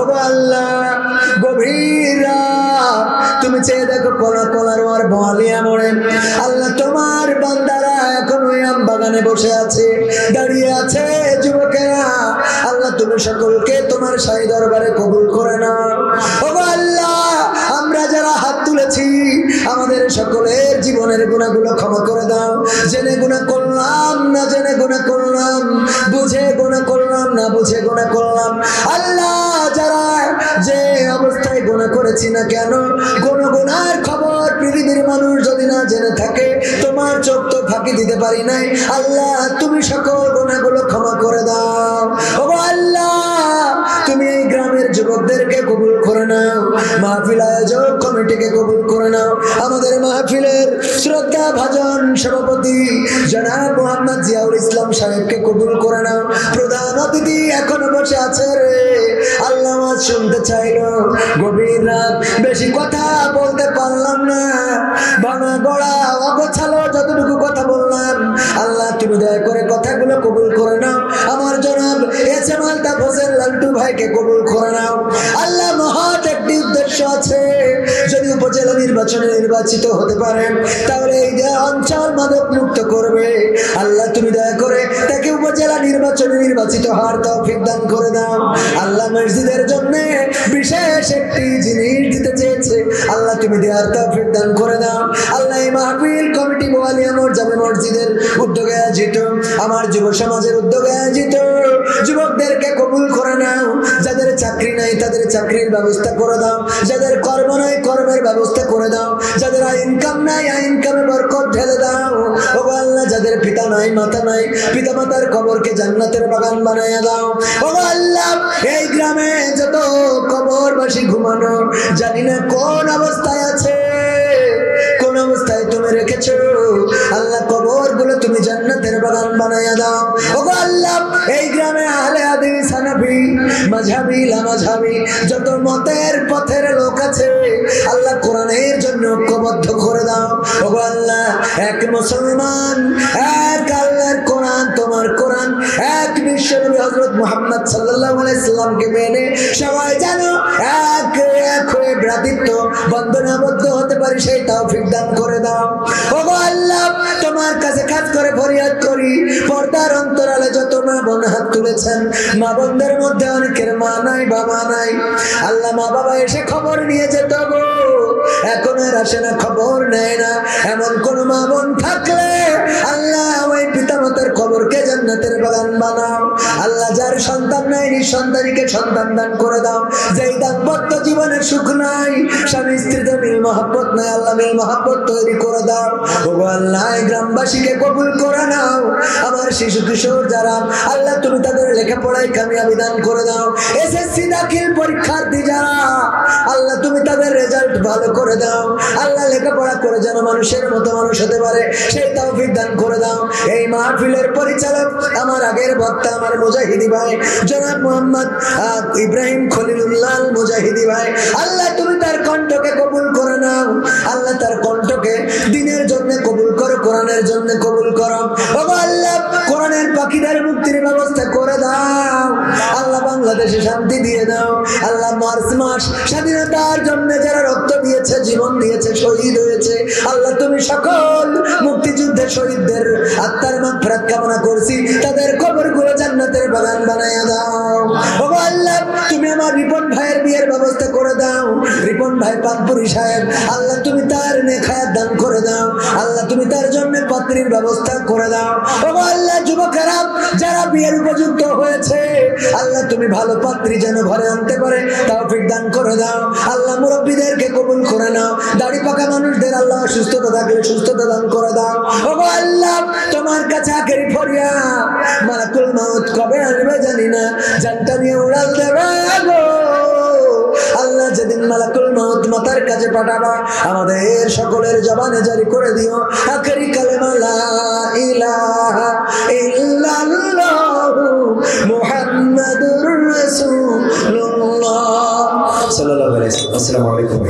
ও আল্লাহ, গভীর তুমি চেয়ে দেখো কোলা কোলার ওর বলিয়া মরে। আল্লাহ, তোমার বান্দারা এখন ওই আম বাগানে বসে আছে, দাঁড়িয়ে আছে যুবকেরা। আল্লাহ, তুমি সকলকে তোমার শাহী দরবারে কবুল করে নাও। ও আল্লাহ, আমরা যারা হাত তুলেছি আমাদের সকলের জীবনের গুনাহগুলো ক্ষমা করে দাও। জেনে গুনাহ করলাম, না জেনে গুনাহ করলাম, বুঝে গুনাহ করলাম, না বুঝে গুনাহ করলাম, দাও। আল্লাহ যারা যে অবস্থায় গুনাহ করেছি না কেন, গুনার খবর পৃথিবীর মানুষ যদি না জেনে থাকে, তোমার চোখ তো ফাঁকি দিতে পারি নাই। আল্লাহ তুমি সকল গুনাহগুলো ক্ষমা করে দাও। ও আল্লাহ তুমি এই গ্রামের যুবকদেরকে কবুল করে নাও, মাহফিল আয়োজক কমিটিকে কবুল করে নাও, আমাদের মাহফিলের শ্রদ্ধা ভাজন সভাপতি জনাব মোহাম্মদ জিয়াউল ইসলাম সাহেবকে কবুল করে নাও। প্রধান অতিথি এখনো বসে আছে রে, আল্লাহ আওয়াজ শুনতে চাইলো, গভীর রাত, বেশি কথা বলতে পারলাম না, ভাঙা গড়া অগোছালো যতটুকু কথা বললাম, আল্লাহ তুমি দয়া করে কথাগুলো কবুল করে নাও। আমার জনাব এস এম আলতাফ হোসেন লালটু ভাইকে কবুল করে নাও। আল্লাহ মহৎ একটি উদ্দেশ্য আছে, যদি উপজেলা নির্বাচনে নির্বাচিত হতে পারেন তাহলে এই যে অঞ্চল মাদক মুক্ত করবে, আল্লাহ তুমি দয়া করে তাকে উপজেলা নির্বাচনে নির্বাচিত হওয়ার তৌফিক দান করে দাও। আল্লাহ মসজিদের জন্য বিশেষ একটি জিনিস দিতে চেয়েছে, আল্লাহ তুমি দেওয়ার তৌফিক দান করে দাও। আল্লাহ এই মাহফিল কমিটি বোয়ালিয়া জামে মসজিদের উদ্যোগে আয়োজিত, আমার যুব সমাজের উদ্যোগে আয়োজিত যুবকদেরকে কবুল করে নাও। যাদের চাকরি নাই তাদের চাকরির ব্যবস্থা করে দাও, যাদের কর্ম নাই কর্মের ব্যবস্থা করে দাও, যাদের ইনকাম নাই ইনকামে বরকত ঢেলে দাও। ও আল্লাহ যাদের পিতা নাই মাতা নাই, পিতা মাতার কবরকে জান্নাতের বাগান বানাইয়া দাও। ও আল্লাহ এই গ্রামে যত কবরবাসী ঘুমানো, জানি না কোন অবস্থায় আছে, কোন অবস্থায় তুমি রেখেছো, আল্লাহ কবর গুলো তুমি জান্নাতের বাগান বানাইয়া দাও। ও আল্লাহ এই গ্রামে আহলে হাদিস হানাফি মাযহাবি লামাযহাবি যত মতের পথের লোক আছে, আল্লাহ কোরআনের জন্য ঐক্যবদ্ধ করে দাও। ও আল্লাহ এক মুসলমান, এক আল্লাহর কোরআন, তোমার কোরআন, এক বিশ্বনবী হযরত মুহাম্মদ সাল্লাল্লাহু আলাইহি সাল্লামকে মেনে সবাই জানো এক এক হয়ে ভ্রাতৃত্ব বন্ধনাবদ্ধ হতে পারি, সেই তৌফিক দান করে দাও। ও আল্লাহ তোমার কাছে খাস করে ফরিয়াদ করি, পর্দার অন্তরালে যত মা বোন হাত তুলেছেন, মা বোনদের মধ্যে অনেকের মা নাই বাবা নাই, আল্লাহ মা বাবা এসে খবর নিয়ে যেত গো, এখন আর আসে না, খবর নেয় না, এমন কোন মা বোন থাকলে আল্লাহ ওই পিতা মাতার খবরকে জান্নাতের বাগান বানাও। আল্লাহ যার সন্তান নাই নিঃসন্তানীকে সন্তান দান করে দাও, যেই দাম্পত্য জীবনের সুখ নাই, স্বামী স্ত্রীতে মিল মহব্বত নাই, আল্লাহ মিল মহব্বত তৈরি করে দাও। ও আল্লাহ গ্রামবাসীকে কবুল করে নাও, আমার শিশু কিশোর যারা, আল্লাহ তুমি তাদের লেখাপড়ায় কামিয়াবি দান করে দাও। এসএসসি দাখিল পরীক্ষার্থী যারা, আল্লাহ তুমি তাদের রেজাল্ট ভালো করে দাও, আল্লাহ লেখাপড়া করে যেন মানুষের মতো মানুষ হতে পারে, সেই তৌফিক দান করে দাও। এই মাহফিলের পরিচালক আমার আগের বক্তা আমার মুজাহিদি ভাই জনাব মোহাম্মদ ইব্রাহিম খলিলুল্লাহ মুজাহিদি ভাই, আল্লাহ তুমি তার কণ্ঠকে কবুল করে নাও, আল্লাহ তার কণ্ঠকে দিনের জন্য কবুল করো, কোরআনের জন্য কবুল করো। ও আল্লাহ কোরআনের পাখিদের মুক্তির ব্যবস্থা করে দাও, আল্লাহ বাংলাদেশে শান্তি দিয়ে দাও। আল্লাহ মার্চ মাস স্বাধীনতার জন্য যারা রক্ত দিয়েছে, জীবন দিয়েছে, শহীদ হয়েছে, আল্লাহ তুমি সকল মুক্তিযুদ্ধের শহীদদের আত্মার মাগফিরাত কামনা করছি, তাদের কবরগুলো জান্নাতের বাগান বানাইয়া দাও। ও আল্লাহ তুমি আমার রিপন ভাইয়ের বিয়ের ব্যবস্থা করে দাও, রিপন ভাই পানপুরি সাহেব, আল্লাহ তুমি তার নেখায়াত দান করে দাও, আল্লাহ তুমি তার জন্য পাত্রীর ব্যবস্থা করে দাও। ও আল্লাহ যুবকেরা যারা বিয়ের উপযুক্ত হয়েছে, আল্লাহ তুমি ভালো পাত্রী যেন ঘরে আনতে পারে তৌফিক দান করে দাও। আল্লাহ মুরব্বীদেরকে কবুল করে নাও, দাড়ি পাকা মানুষদের আল্লাহ সুস্থতা থাকলে সুস্থতা দান করে দাও। ও আল্লাহ তোমার কাছে আখেরি ফরিয়াদ, মালাকুল মউত কবে আসবে জানি না, জানটা নিয়ে উড়াল দেবে গো আল্লাহ, যেদিন মালাকুল মউত মাথার কাছে পাঠাবা, আমাদের সকলের জবানে জারি করে দিও আখেরি কালেমা লা ইলাহা ইল্লাল্লাহু মুহাম্মাদুর রাসূলুল্লাহ সাল্লাল্লাহু আলাইহি ওয়াসাল্লাম। আসসালামু আলাইকুম।